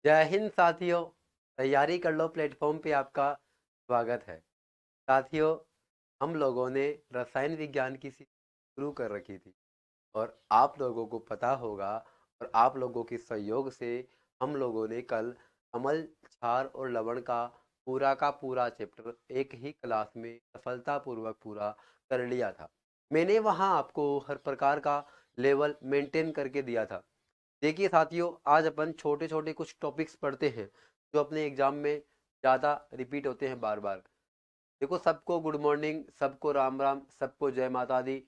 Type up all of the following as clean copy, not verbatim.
जय हिंद साथियों। तैयारी कर लो प्लेटफॉर्म पे आपका स्वागत है। साथियों, हम लोगों ने रसायन विज्ञान की सीरीज शुरू कर रखी थी और आप लोगों को पता होगा और आप लोगों के सहयोग से हम लोगों ने कल अम्ल, क्षार और लवण का पूरा चैप्टर एक ही क्लास में सफलतापूर्वक पूरा कर लिया था। मैंने वहाँ आपको हर प्रकार का लेवल मेंटेन करके दिया था। देखिए साथियों, आज अपन छोटे छोटे कुछ टॉपिक्स पढ़ते हैं जो अपने एग्जाम में ज़्यादा रिपीट होते हैं बार बार। देखो, सबको गुड मॉर्निंग, सबको राम राम, सबको जय माता दी,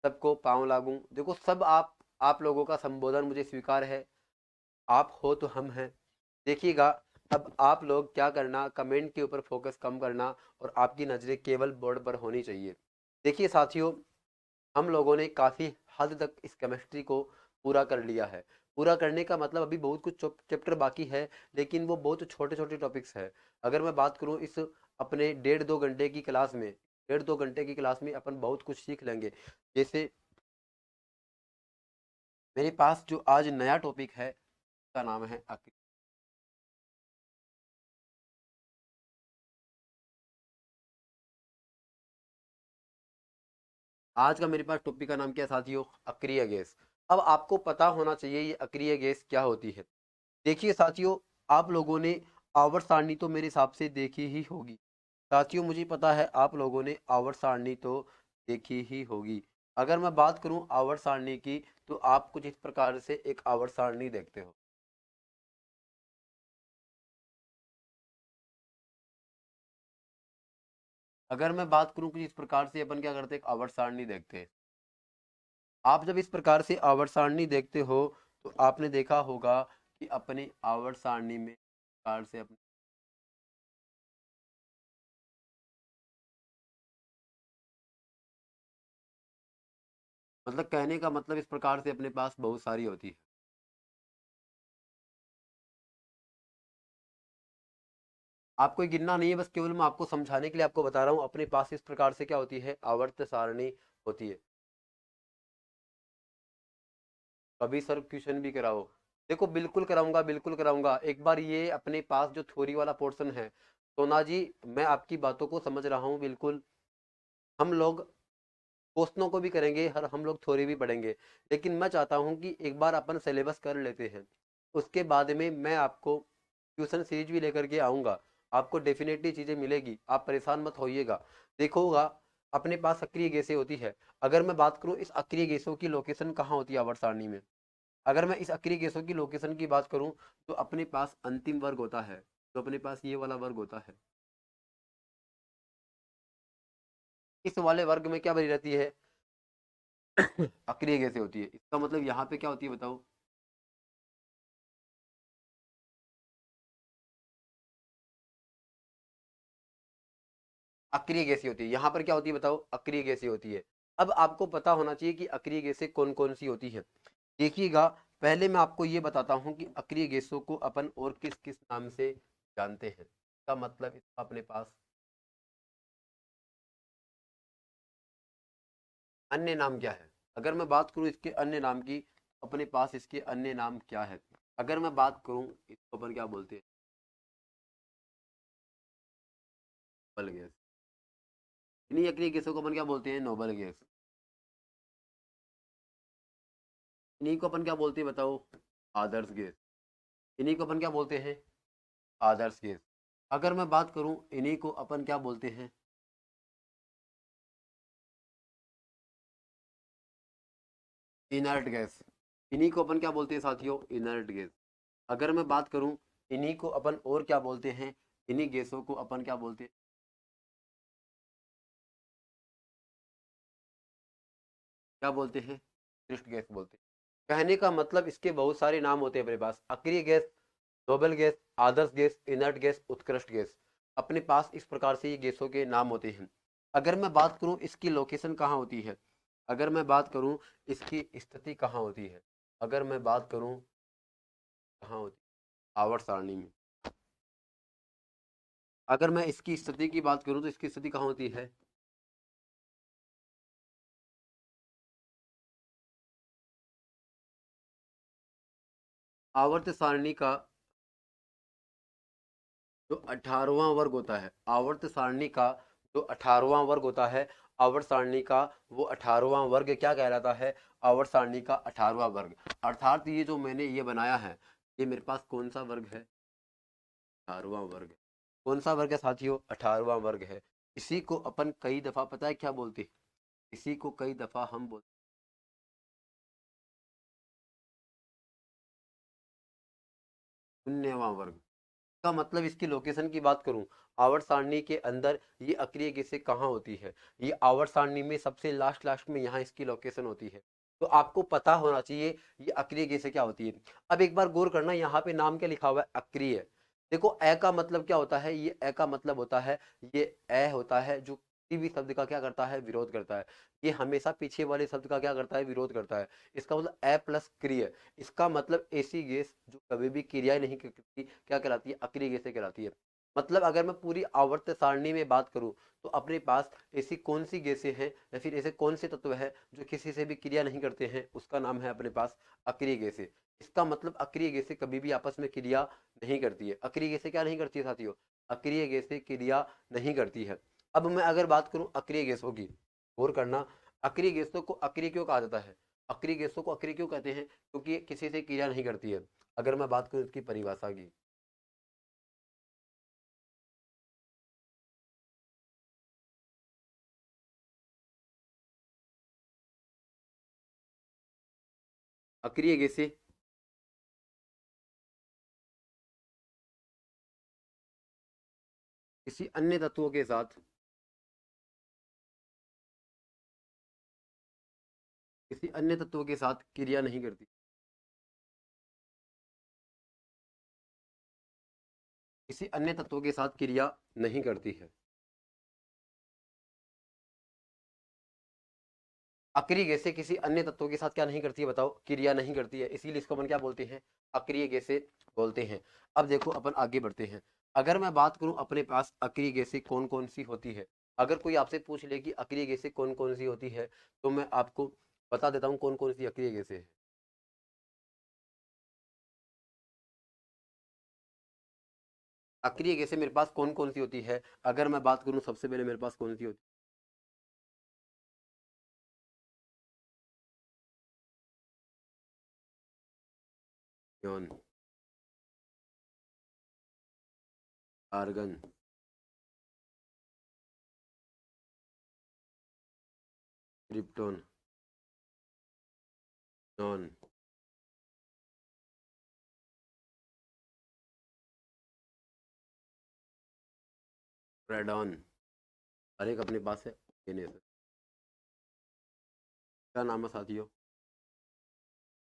सबको पाँव लागूं। देखो, सब आप लोगों का संबोधन मुझे स्वीकार है। आप हो तो हम हैं। देखिएगा, अब आप लोग क्या करना, कमेंट के ऊपर फोकस कम करना और आपकी नज़रें केवल बोर्ड पर होनी चाहिए। देखिए साथियों, हम लोगों ने काफ़ी हद तक इस केमिस्ट्री को पूरा कर लिया है। पूरा करने का मतलब अभी बहुत कुछ चैप्टर बाकी है, लेकिन वो बहुत छोटे छोटे टॉपिक्स है। अगर मैं बात करूं इस अपने 1.5-2 घंटे की क्लास में, 1.5-2 घंटे की क्लास में अपन बहुत कुछ सीख लेंगे। जैसे मेरे पास जो आज नया टॉपिक है उसका नाम है अक्रिय। आज का मेरे पास टॉपिक का नाम क्या है साथियों? अक्रिय गैस। अब आपको पता होना चाहिए ये अक्रिय गैस क्या होती है। देखिए साथियों, आप लोगों ने आवर्त सारणी तो मेरे हिसाब से देखी ही होगी। साथियों, मुझे पता है आप लोगों ने आवर्त सारणी तो देखी ही होगी। अगर मैं बात करूं आवर्त सारणी की, तो आप कुछ इस प्रकार से एक आवर्त सारणी देखते हो। अगर मैं बात करूं कुछ इस प्रकार से, अपन क्या करते हैं, एक आवर्त सारणी देखते हैं। आप जब इस प्रकार से आवर्त सारणी देखते हो तो आपने देखा होगा कि अपनी आवर्त सारणी में प्रकार से अपने मतलब कहने का मतलब इस प्रकार से अपने पास बहुत सारी होती है। आपको ये गिनना नहीं है, बस केवल मैं आपको समझाने के लिए आपको बता रहा हूँ। अपने पास इस प्रकार से क्या होती है, आवर्त सारणी होती है। कभी सर क्वेश्चन भी कराओ। देखो, बिल्कुल कराऊंगा, बिल्कुल कराऊंगा। एक बार ये अपने पास जो थ्योरी वाला पोर्शन है, सोना जी, मैं आपकी बातों को समझ रहा हूँ बिल्कुल। हम लोग क्वेश्चनों को भी करेंगे, हर हम लोग थ्योरी भी पढ़ेंगे, लेकिन मैं चाहता हूँ कि एक बार अपन सिलेबस कर लेते हैं। उसके बाद में मैं आपको ट्यूशन सीरीज भी लेकर के आऊँगा। आपको डेफिनेटली चीज़ें मिलेगी, आप परेशान मत होइएगा। देखोगा, अपने पास सक्रिय गैसें होती है। अगर मैं बात करूँ इस अक्रिय गैसों की लोकेशन कहाँ होती है आवर्त सारणी में, अगर मैं इस अक्रिय गैसों की लोकेशन की बात करूं तो अपने पास अंतिम वर्ग होता है। तो अपने पास ये वाला वर्ग होता है। इस वाले वर्ग में क्या बनी रहती है? अक्रिय गैसें होती है। इसका मतलब यहाँ पे क्या होती है बताओ? अक्रिय गैसें होती है। यहाँ पर क्या होती है बताओ? अक्रिय गैसें होती है। अब आपको पता होना चाहिए कि अक्रिय गैसें कौन कौन सी होती है। देखिएगा, पहले मैं आपको ये बताता हूँ कि अक्रिय गैसों को अपन और किस किस नाम से जानते हैं। इसका मतलब इसका अपने पास अन्य नाम क्या है। अगर मैं बात करूं इसके अन्य नाम की, अपने पास इसके अन्य नाम क्या है? अगर मैं बात करूं, इसको अपन क्या बोलते हैं? Noble gas. इन्हीं अक्रिय गैसों को अपन क्या बोलते हैं? Noble gas. इन्हीं को अपन क्या बोलते हैं बताओ? आदर्श गैस। इन्हीं को अपन क्या बोलते हैं? आदर्श गैस। अगर मैं बात करूं, इन्हीं को अपन क्या बोलते हैं? Inert gas. इन्हीं को अपन क्या बोलते हैं साथियों? Inert gas. अगर मैं बात करूं, इन्हीं को अपन और क्या बोलते हैं? इन्हीं गैसों को अपन क्या बोलते हैं? क्या बोलते हैं? उत्कृष्ट गैस बोलते हैं। कहने का मतलब इसके बहुत सारे नाम होते हैं अपने पास। अक्रिय गैस, नोबल गैस, आदर्श गैस, इनर्ट गैस, उत्कृष्ट गैस। अपने पास इस प्रकार से ये गैसों के नाम होते हैं। अगर मैं बात करूं इसकी लोकेशन कहाँ होती है, अगर मैं बात करूं इसकी स्थिति कहाँ होती है, अगर मैं बात करूं कहाँ होती है, आवर्त सारणी में। अगर मैं इसकी स्थिति की बात करूं तो इसकी स्थिति कहाँ होती है? आवर्त सारणी का जो 18वां वर्ग होता है आवर्त सारणी का, जो 18वां वर्ग होता है आवर्त सारणी का, वो 18वां वर्ग क्या कहलाता है? आवर्त सारणी का 18वां वर्ग। अर्थात ये जो मैंने ये बनाया है, ये मेरे पास कौन सा वर्ग है? 18वां वर्ग। कौन सा वर्ग है साथियों? 18वां वर्ग है। इसी को अपन कई दफा पता है क्या बोलते हैं? इसी को कई दफा हम बोलते 0वां वर्ग। का मतलब इसकी लोकेशन की बात करूं, आवर्त सारणी के अंदर ये अक्रिय गेसें कहाँ होती है? ये आवर्त सारणी में सबसे लास्ट लास्ट में यहाँ इसकी लोकेशन होती है। तो आपको पता होना चाहिए ये अक्रिय गेसें क्या होती है। अब एक बार गौर करना, यहाँ पे नाम क्या लिखा हुआ है? अक्रिय। देखो अ का मतलब क्या होता है? ये अ का मतलब होता है, ये अ होता है जो किसी भी शब्द का क्या करता है? विरोध करता है। ये हमेशा पीछे वाले शब्द का क्या करता है? विरोध करता है। इसका मतलब अ प्लस क्रिय। इसका मतलब ऐसी गैस जो कभी भी क्रिया नहीं करती क्या कहलाती है? अक्रिय गैसें कहलाती है। मतलब अगर मैं पूरी आवर्त सारणी में बात करूं तो अपने पास ऐसी कौन सी गैसें हैं या फिर ऐसे कौन से तत्व हैं जो किसी से भी क्रिया नहीं करते हैं, उसका नाम है अपने पास अक्रिय गैसें। इसका मतलब अक्रिय गैसें कभी भी आपस में क्रिया नहीं करती है। अक्रिय गैसें क्या नहीं करती है साथियों? अक्रिय गैसें क्रिया नहीं करती है। अब मैं अगर बात करूं अक्रिय गैसों की, गौर करना, अक्रिय गैसों को अक्रिय क्यों कहा जाता है? अक्रिय गैसों को अक्रिय क्यों कहते हैं? क्योंकि ये किसी से क्रिया नहीं करती है। अगर मैं बात करूं इसकी परिभाषा की, अक्रिय गैसें किसी अन्य तत्वों के साथ, किसी अन्य तत्वों के साथ क्रिया नहीं करती। किसी अन्य तत्वों के साथ क्रिया नहीं करती है। अक्रिय गैसें किसी अन्य तत्वों के साथ क्या नहीं करती है? बताओ, क्रिया नहीं करती है, इसीलिए इसको अपन क्या बोलते हैं? अक्रिय गैसें बोलते हैं। अब देखो अपन आगे बढ़ते हैं। अगर मैं बात करूं अपने पास अक्रिय गैसें कौन कौन सी होती है, अगर कोई आपसे पूछ ले कि अक्रिय गैसें कौन कौन सी होती है, तो मैं आपको बता देता हूँ कौन कौन सी अक्रिय गैसें हैं। अक्रिय गैसें मेरे पास कौन कौन सी होती है? अगर मैं बात करूं सबसे पहले मेरे पास कौन सी होती है? नियॉन, आर्गन, क्रिप्टॉन, नॉन, रेडॉन, हर एक अपने पास है। क्या नाम है साथियों?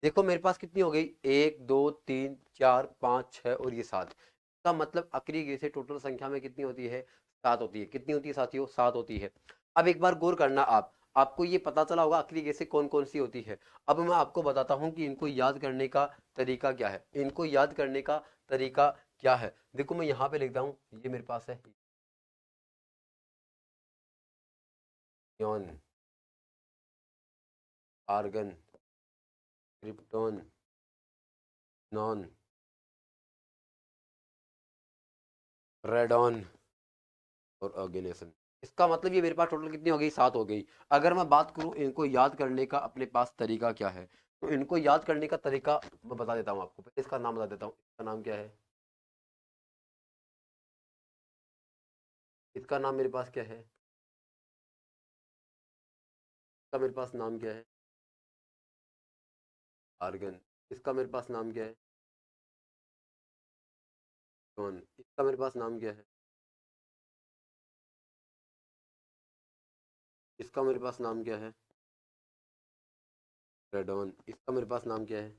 देखो मेरे पास कितनी हो गई? एक, दो, तीन, चार, पाँच, छः और ये सात। इसका मतलब अक्रिय गैसें टोटल संख्या में कितनी होती है? सात होती है। कितनी होती है साथियों? सात होती है। अब एक बार गौर करना, आप आपको ये पता चला होगा अक्रिय गैसें कौन कौन सी होती है। अब मैं आपको बताता हूँ कि इनको याद करने का तरीका क्या है। इनको याद करने का तरीका क्या है? देखो मैं यहाँ पे लिखता हूँ, ये मेरे पास है नियॉन, आर्गन, क्रिप्टॉन, नॉन, रेडॉन और ऑर्गेनेसन। इसका मतलब ये मेरे पास टोटल कितनी हो गई? सात हो गई। अगर मैं बात करूं इनको याद करने का अपने पास तरीका क्या है, तो इनको याद करने का तरीका मैं बता देता हूं आपको। पहले इसका नाम बता देता हूं। इसका नाम क्या है? इसका नाम मेरे पास क्या है? इसका मेरे पास नाम क्या है? आर्गन। इसका मेरे पास नाम क्या है? टोन। इसका मेरे पास नाम क्या है? इसका मेरे पास नाम क्या है? रेडॉन। इसका मेरे पास नाम क्या है?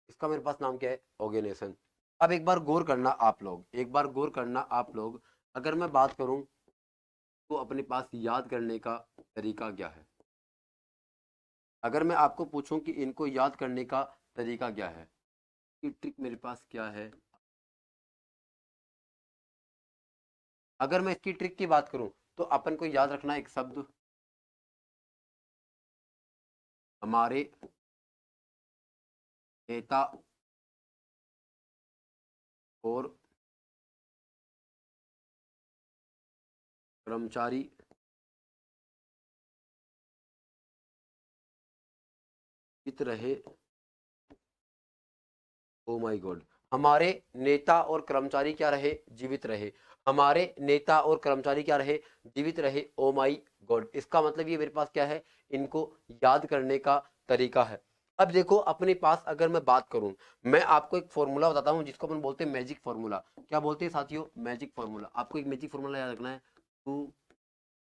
इसका मेरे पास नाम क्या है? ऑर्गेनेसन। अब एक बार गौर करना आप लोग, एक बार गौर करना आप लोग, अगर मैं बात करूं तो अपने पास याद करने का तरीका क्या है? अगर मैं आपको पूछूं कि इनको याद करने का तरीका क्या है, कि ट्रिक मेरे पास क्या है? अगर मैं इसकी ट्रिक की बात करूं तो अपन को याद रखना एक शब्द, हमारे नेता और कर्मचारी जीवित रहे। ओ माय गॉड, हमारे नेता और कर्मचारी क्या रहे? जीवित रहे। हमारे नेता और कर्मचारी क्या रहे? जीवित रहे। ओ माय गॉड, इसका मतलब ये मेरे पास क्या है? इनको याद करने का तरीका है। अब देखो अपने पास अगर मैं बात करूं, मैं आपको एक फॉर्मूला बताता हूं जिसको अपन बोलते हैं मैजिक फॉर्मूला। क्या बोलते हैं साथियों? Magic formula. आपको एक मैजिक फॉर्मूला याद रखना है। 2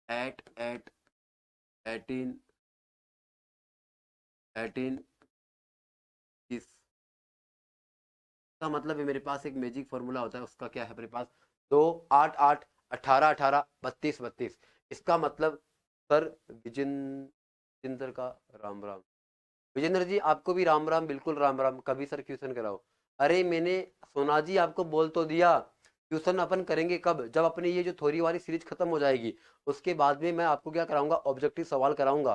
8 8 18 18 इस का मतलब है मेरे पास एक मैजिक फॉर्मूला होता है, उसका क्या है मेरे पास? 2 8 8 18 18 32 32। इसका मतलब सर विजेंद्र का राम राम। विजेंद्र जी आपको भी राम राम, बिल्कुल राम राम। कभी सर ट्यूशन कराओ। अरे मैंने सोना जी आपको बोल तो दिया, ट्यूशन अपन करेंगे कब? जब अपनी ये जो थ्योरी वाली सीरीज खत्म हो जाएगी, उसके बाद में मैं आपको क्या कराऊंगा? ऑब्जेक्टिव सवाल कराऊंगा।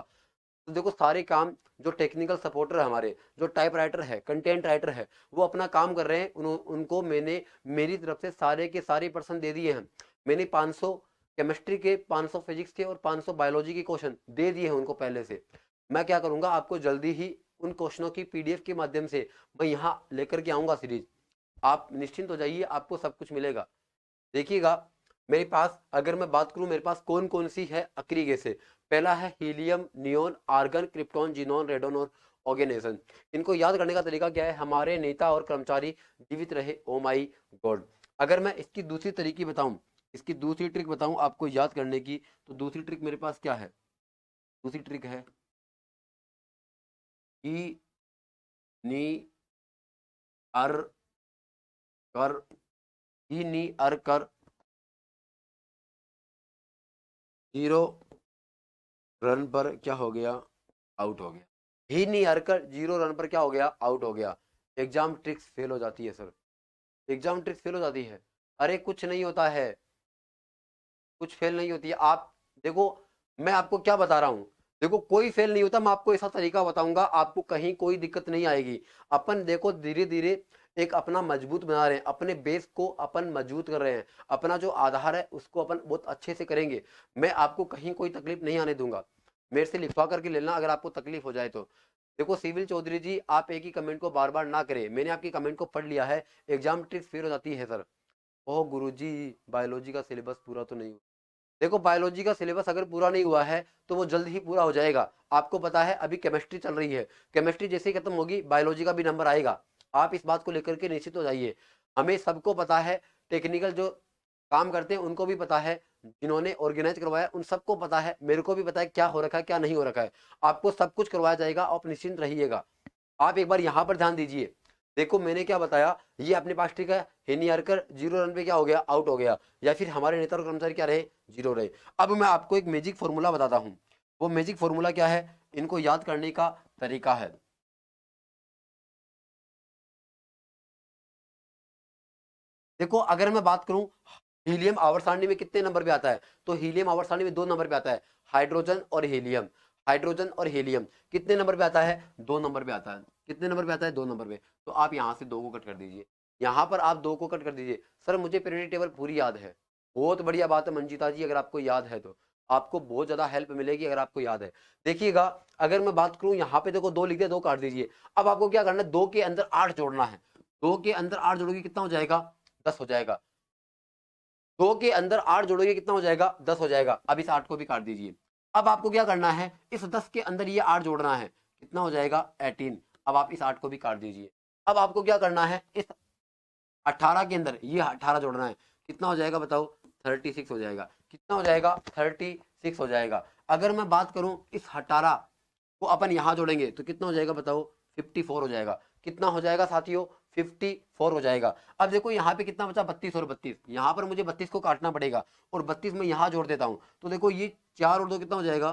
तो देखो सारे काम जो टेक्निकल सपोर्टर है हमारे, जो टाइप राइटर है, कंटेंट राइटर है, वो अपना काम कर रहे हैं। उनको मैंने मेरी तरफ से सारे के सारे पर्सन दे दिए हैं। मैंने 500 केमिस्ट्री के, 500 फिजिक्स के और 500 बायोलॉजी के क्वेश्चन दे दिए हैं उनको पहले से। मैं क्या करूंगा, आपको जल्दी ही उन क्वेश्चनों की पीडीएफ के माध्यम से मैं यहाँ लेकर के आऊंगा सीरीज। आप निश्चिंत हो जाइए, आपको सब कुछ मिलेगा। देखिएगा मेरे पास अगर मैं बात करूं, मेरे पास कौन कौन सी है अक्री गैसें। पहला है helium, neon, argon, krypton, xenon, radon और ऑर्गेनेसन। इनको याद करने का तरीका क्या है? हमारे नेता और कर्मचारी जीवित रहे। ओ माई गॉड। अगर मैं इसकी दूसरी तरीके बताऊं, इसकी दूसरी ट्रिक बताऊं आपको याद करने की, तो दूसरी ट्रिक मेरे पास क्या है? दूसरी ट्रिक है ई नी अर कर, ई नी अर कर 0 रन पर क्या हो गया? आउट हो गया। ही नहीं हरकर 0 रन पर क्या हो गया? आउट हो गया। एग्जाम ट्रिक्स फेल हो जाती है सर, एग्जाम ट्रिक्स फेल हो जाती है। अरे कुछ नहीं होता है, कुछ फेल नहीं होती है। आप देखो मैं आपको क्या बता रहा हूं, देखो कोई फेल नहीं होता। मैं आपको ऐसा तरीका बताऊंगा, आपको कहीं कोई दिक्कत नहीं आएगी। अपन देखो धीरे धीरे एक अपना मजबूत बना रहे हैं, अपने बेस को अपन मजबूत कर रहे हैं, अपना जो आधार है उसको अपन बहुत अच्छे से करेंगे। मैं आपको कहीं कोई तकलीफ नहीं आने दूंगा। मेरे से लिखवा करके लेना अगर आपको तकलीफ हो जाए तो। देखो सिविल चौधरी जी, आप एक ही कमेंट को बार बार ना करें, मैंने आपकी कमेंट को पढ़ लिया है। एग्जाम ट्रिक्स फेल हो जाती है सर। ओह गुरुजी, बायोलॉजी का सिलेबस पूरा तो नहीं हुआ। देखो बायोलॉजी का सिलेबस अगर पूरा नहीं हुआ है तो वो जल्द ही पूरा हो जाएगा। आपको पता है अभी केमिस्ट्री चल रही है, केमिस्ट्री जैसे ही खत्म होगी बायोलॉजी का भी नंबर आएगा। आप इस बात को लेकर के निश्चित हो जाइए। हमें सबको पता है, टेक्निकल जो काम करते हैं उनको भी पता है, जिन्होंने ऑर्गेनाइज करवाया उन सबको पता है, मेरे को भी पता है क्या हो रखा है क्या नहीं हो रखा है। आपको सब कुछ करवाया जाएगा, आप निश्चिंत रहिएगा। आप एक बार यहाँ पर ध्यान दीजिए। देखो मैंने क्या बताया, ये अपने पास ठीक है, हेनी हरकर 0 रन पे क्या हो गया? आउट हो गया। या फिर हमारे नेता और कर्मचारी क्या रहे? 0 रहे। अब मैं आपको एक मैजिक फॉर्मूला बताता हूं। वो मैजिक फॉर्मूला क्या है, इनको याद करने का तरीका है। देखो अगर मैं बात करूं, हीलियम आवर्त सारणी में कितने नंबर पे आता है? तो हीलियम आवर्त सारणी में 2 नंबर पे आता है, हाइड्रोजन और हीलियम। हाइड्रोजन और हीलियम कितने नंबर पे आता है? 2 नंबर पे आता है। कितने नंबर पे आता है? 2 नंबर पे। तो आप यहां से 2 को कट कर दीजिए, यहां पर आप 2 को कट कर दीजिए। सर मुझे पीरियोडिक टेबल पूरी याद है। बहुत बढ़िया बात है मंजिता जी, अगर आपको याद है तो आपको बहुत ज्यादा हेल्प मिलेगी अगर आपको याद है। देखिएगा अगर मैं बात करूं, यहाँ पे देखो 2 लिख दिया, 2 काट दीजिए। अब आपको क्या करना है? 2 के अंदर 8 जोड़ना है। 2 के अंदर 8 जोड़ोगे कितना हो जाएगा? 10 हो जाएगा। 2 के अंदर 8 जोड़ोगे कितना हो जाएगा? 10 हो जाएगा। अब इस 8 को भी काट दीजिए। अब आपको क्या करना है? इस 10 के अंदर ये 8 जोड़ना है, कितना हो जाएगा? 18। अब आप इस 8 को भी काट दीजिए। अब आपको क्या करना है? इस 18 के अंदर ये 18 जोड़ना है, कितना हो जाएगा बताओ? 36 हो जाएगा। कितना हो जाएगा? 36 हो जाएगा। अगर मैं बात करूं इस 18 को अपन यहां जोड़ेंगे तो कितना हो जाएगा बताओ? 54 हो जाएगा। कितना हो जाएगा साथियों? 54 हो जाएगा। अब देखो यहाँ पे कितना बचा? 32 और 32। यहाँ पर मुझे 32 को काटना पड़ेगा और 32 में यहाँ जोड़ देता हूँ। तो देखो ये 4 और 2 कितना हो जाएगा?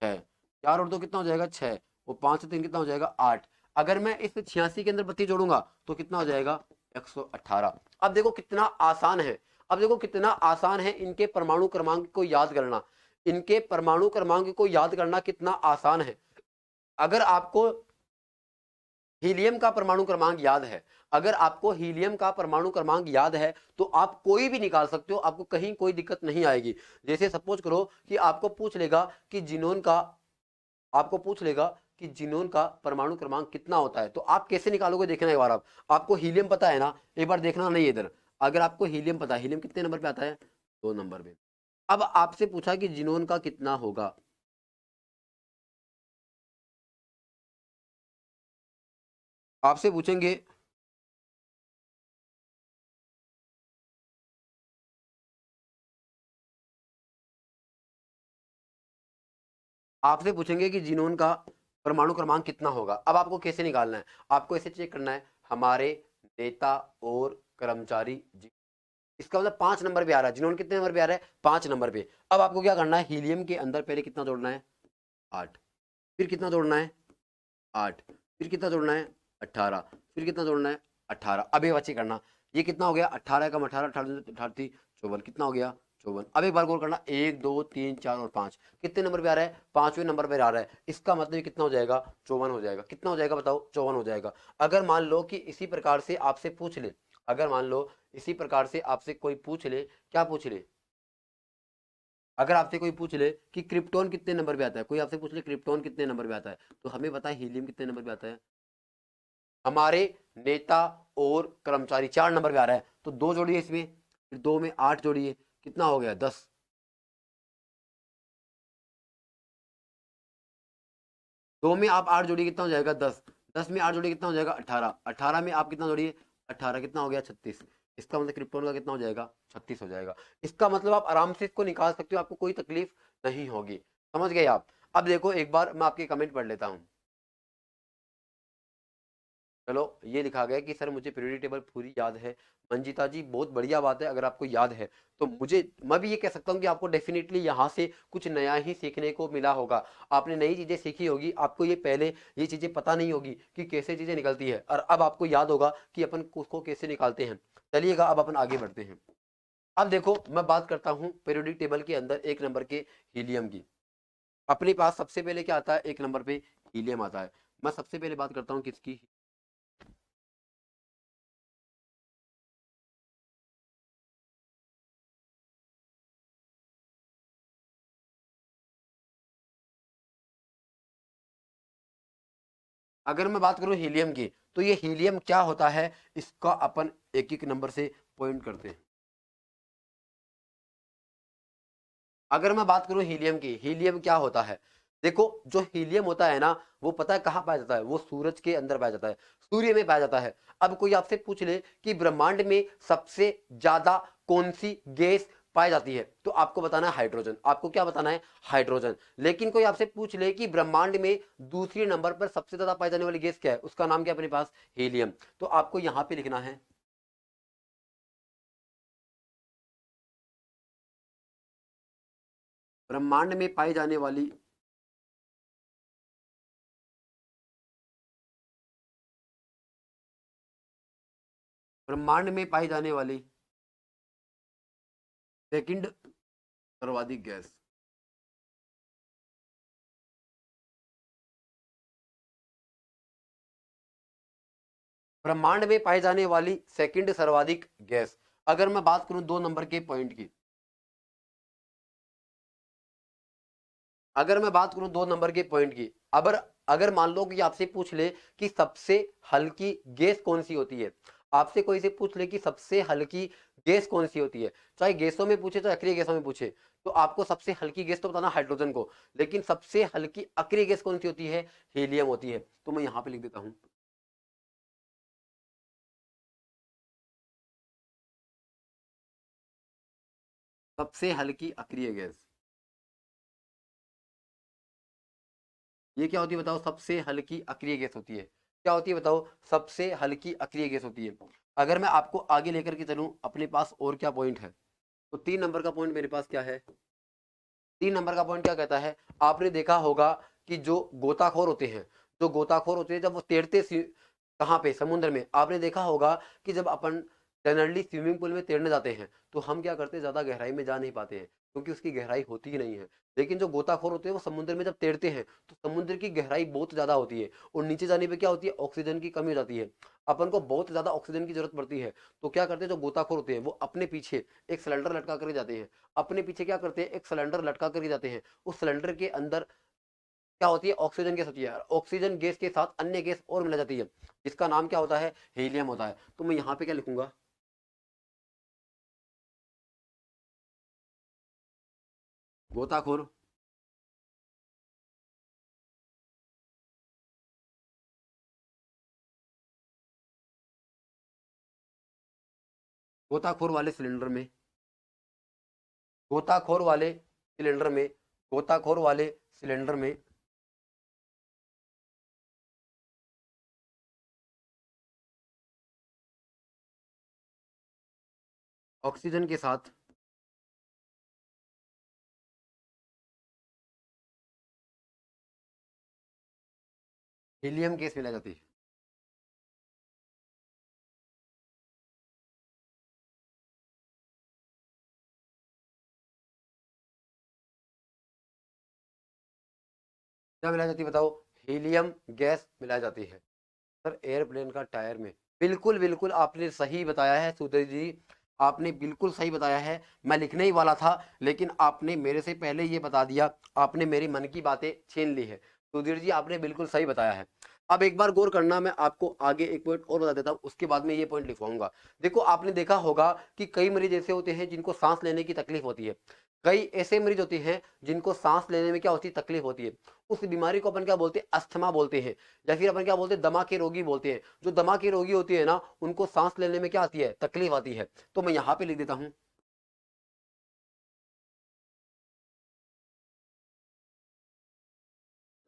6। 4 और 2 कितना हो जाएगा? 6। और 5 और 3 कितना हो जाएगा? 8। अगर मैं इस 86 के अंदर 32 जोड़ूंगा तो कितना हो जाएगा? 118। अब देखो कितना आसान है, अब देखो कितना आसान है इनके परमाणु क्रमांक को याद करना। इनके परमाणु क्रमांक को याद करना कितना आसान है। अगर आपको हीलियम का परमाणु क्रमांक याद है, अगर आपको हीलियम का परमाणु क्रमांक याद है तो आप कोई भी निकाल सकते हो, आपको कहीं कोई दिक्कत नहीं आएगी। जैसे सपोज करो कि आपको पूछ लेगा कि जिनोन का परमाणु क्रमांक कितना होता है, तो आप कैसे निकालोगे देखना एक बार। आप आपको हीलियम पता है ना, एक बार देखना नहीं इधर। अगर आपको हीलियम पता है, हीलियम कितने नंबर पे आता है, 2 नंबर पे। अब आपसे पूछा कि जिनोन का कितना होगा, आपसे पूछेंगे कि जिनोन का परमाणु क्रमांक कितना होगा। अब आपको कैसे निकालना है, आपको ऐसे चेक करना है, हमारे नेता और कर्मचारी जी, इसका मतलब 5 नंबर पे आ रहा है, जिनोन कितने नंबर पे आ रहा है, 5 नंबर पे। अब आपको क्या करना है, हीलियम के अंदर पहले कितना जोड़ना है, 8, फिर कितना जोड़ना है, 8, फिर कितना जोड़ना है, 18, फिर कितना जोड़ना है, 18। अब ये बच्चे करना, ये कितना हो गया, 18 कम 18, 18 54, कितना हो गया, 54। अब एक बार गौर करना, 1 2 3 4 और 5 कितने नंबर पे आ रहा है, 5वें नंबर पे आ रहा है। इसका मतलब ये कितना हो जाएगा, 54 हो जाएगा। कितना हो जाएगा बताओ, 54 हो जाएगा। अगर मान लो कि इसी प्रकार से आपसे पूछ ले, अगर मान लो इसी प्रकार से आपसे कोई पूछ ले, क्या पूछ ले, अगर आपसे कोई पूछ ले कि क्रिप्टॉन कितने नंबर पे आता है, कोई आपसे पूछ ले क्रिप्टॉन कितने नंबर पे आता है, तो हमें पता है हीलियम कितने नंबर पे आता है, हमारे नेता और कर्मचारी 4 नंबर पे आ रहा है, तो 2 जोड़िए इसमें, फिर 2 में 8 जोड़िए, कितना हो गया, 10। 2 में आप 8 जोड़िए, कितना हो जाएगा, 10। 10 में 8 जोड़िए, कितना हो जाएगा, 18। 18 में आप कितना जोड़िए, 18, कितना हो गया, 36। इसका मतलब क्रिप्टोन का कितना हो जाएगा, 36 हो जाएगा। इसका मतलब आप आराम से इसको निकाल सकते हो, आपको कोई तकलीफ नहीं होगी। समझ गए आप। अब देखो एक बार मैं आपके कमेंट पढ़ लेता हूँ। चलो, ये लिखा गया कि सर मुझे पीरियोडिक टेबल पूरी याद है। मंजिता जी बहुत बढ़िया बात है, अगर आपको याद है तो मैं भी ये कह सकता हूँ कि आपको डेफिनेटली यहाँ से कुछ नया ही सीखने को मिला होगा। आपने नई चीजें सीखी होगी, आपको ये पहले ये चीजें पता नहीं होगी कि कैसे चीजें निकलती है, और अब आपको याद होगा कि अपन उसको कैसे निकालते हैं। चलिएगा अब अपन आगे बढ़ते हैं। अब देखो मैं बात करता हूँ पीरियोडिक टेबल के अंदर 1 नंबर के हीलियम की। अपने पास सबसे पहले क्या आता है, 1 नंबर पे हीलियम आता है। मैं सबसे पहले बात करता हूँ किसकी, अगर मैं बात करूं हीलियम की, तो ये हीलियम क्या होता है, इसका अपन एक एक नंबर से पॉइंट करते हैं। अगर मैं बात करूं हीलियम की, हीलियम क्या होता है, देखो जो हीलियम होता है ना, वो पता है कहाँ पाया जाता है, वो सूरज के अंदर पाया जाता है, सूर्य में पाया जाता है। अब कोई आपसे पूछ ले कि ब्रह्मांड में सबसे ज्यादा कौन सी गैस पाई जाती है, तो आपको बताना है हाइड्रोजन। आपको क्या बताना है, हाइड्रोजन। लेकिन कोई आपसे पूछ ले कि ब्रह्मांड में दूसरे नंबर पर सबसे ज्यादा पाई जाने वाली गैस क्या है, उसका नाम क्या है अपने पास, हीलियम। तो आपको यहां पे लिखना है, ब्रह्मांड में पाई जाने वाली, ब्रह्मांड में पाई जाने वाली सेकंड सर्वाधिक गैस, ब्रह्मांड में पाई जाने वाली सेकंड सर्वाधिक गैस। अगर मैं बात करूं 2 नंबर के पॉइंट की, अगर मैं बात करूं 2 नंबर के पॉइंट की, अगर अगर मान लो कि आपसे पूछ ले कि सबसे हल्की गैस कौन सी होती है, आपसे कोई से पूछ ले कि सबसे हल्की गैस कौन सी होती है, चाहे गैसों में पूछे चाहे अक्रिय गैसों में पूछे, तो आपको सबसे हल्की गैस तो बताना हाइड्रोजन को, लेकिन सबसे हल्की अक्रिय गैस कौन सी होती है, हीलियम होती है। तो मैं यहां पे लिख देता हूं, सबसे हल्की अक्रिय गैस, ये क्या होती है बताओ, सबसे हल्की अक्रिय गैस होती है। क्या होती है बताओ, सबसे हल्की अक्रिय गैस होती है। अगर मैं आपको आगे लेकर के चलूं, अपने पास और क्या पॉइंट है, तो 3 नंबर का पॉइंट मेरे पास क्या है, 3 नंबर का पॉइंट क्या कहता है, आपने देखा होगा कि जो गोताखोर होते हैं, जो गोताखोर होते हैं जब वो तैरते कहाँ पे, समुद्र में, आपने देखा होगा कि जब अपन जनरली स्विमिंग पूल में तैरने जाते हैं तो हम क्या करते हैं, ज्यादा गहराई में जा नहीं पाते हैं क्योंकि उसकी गहराई होती ही नहीं है। लेकिन जो गोताखोर होते हैं वो समुद्र में जब तैरते हैं तो समुद्र की गहराई बहुत ज्यादा होती है और नीचे जाने पे क्या होती है, ऑक्सीजन की कमी हो जाती है, अपन को बहुत ज्यादा ऑक्सीजन की जरूरत पड़ती है। तो क्या करते हैं जो गोताखोर होते हैं वो अपने पीछे एक सिलेंडर लटका करके जाते हैं, अपने पीछे क्या करते हैं, एक सिलेंडर लटका करके जाते हैं। उस सिलेंडर के अंदर क्या होती है, ऑक्सीजन गैस होती है। ऑक्सीजन गैस के साथ अन्य गैस और मिला जाती है, जिसका नाम क्या होता है, हीलियम होता है। तो मैं यहाँ पे क्या लिखूंगा, गोताखोर गोताखोर वाले सिलेंडर में, गोताखोर वाले सिलेंडर में, गोताखोर वाले सिलेंडर में ऑक्सीजन के साथ हीलियम गैस मिलाई जाती है। क्या मिलाई जाती है बताओ, हीलियम गैस मिलाई जाती है सर एयरप्लेन का टायर में। बिल्कुल बिल्कुल आपने सही बताया है सुधीर जी, आपने बिल्कुल सही बताया है। मैं लिखने ही वाला था लेकिन आपने मेरे से पहले ये बता दिया, आपने मेरी मन की बातें छीन ली है। सुधीर जी आपने बिल्कुल सही बताया है। अब एक बार गौर करना, मैं आपको आगे एक पॉइंट और बता देता हूँ, उसके बाद में ये पॉइंट लिखवाऊंगा। देखो आपने देखा होगा कि कई मरीज ऐसे होते हैं जिनको सांस लेने की तकलीफ होती है, कई ऐसे मरीज होते हैं जिनको सांस लेने में क्या होती है, तकलीफ होती है। उस बीमारी को अपन क्या बोलते हैं, अस्थमा बोलते हैं, या फिर अपन क्या बोलते हैं, दमा के रोगी बोलते हैं। जो दमा के रोगी होती है ना, उनको सांस लेने में क्या आती है, तकलीफ आती है। तो मैं यहां पे लिख देता हूं,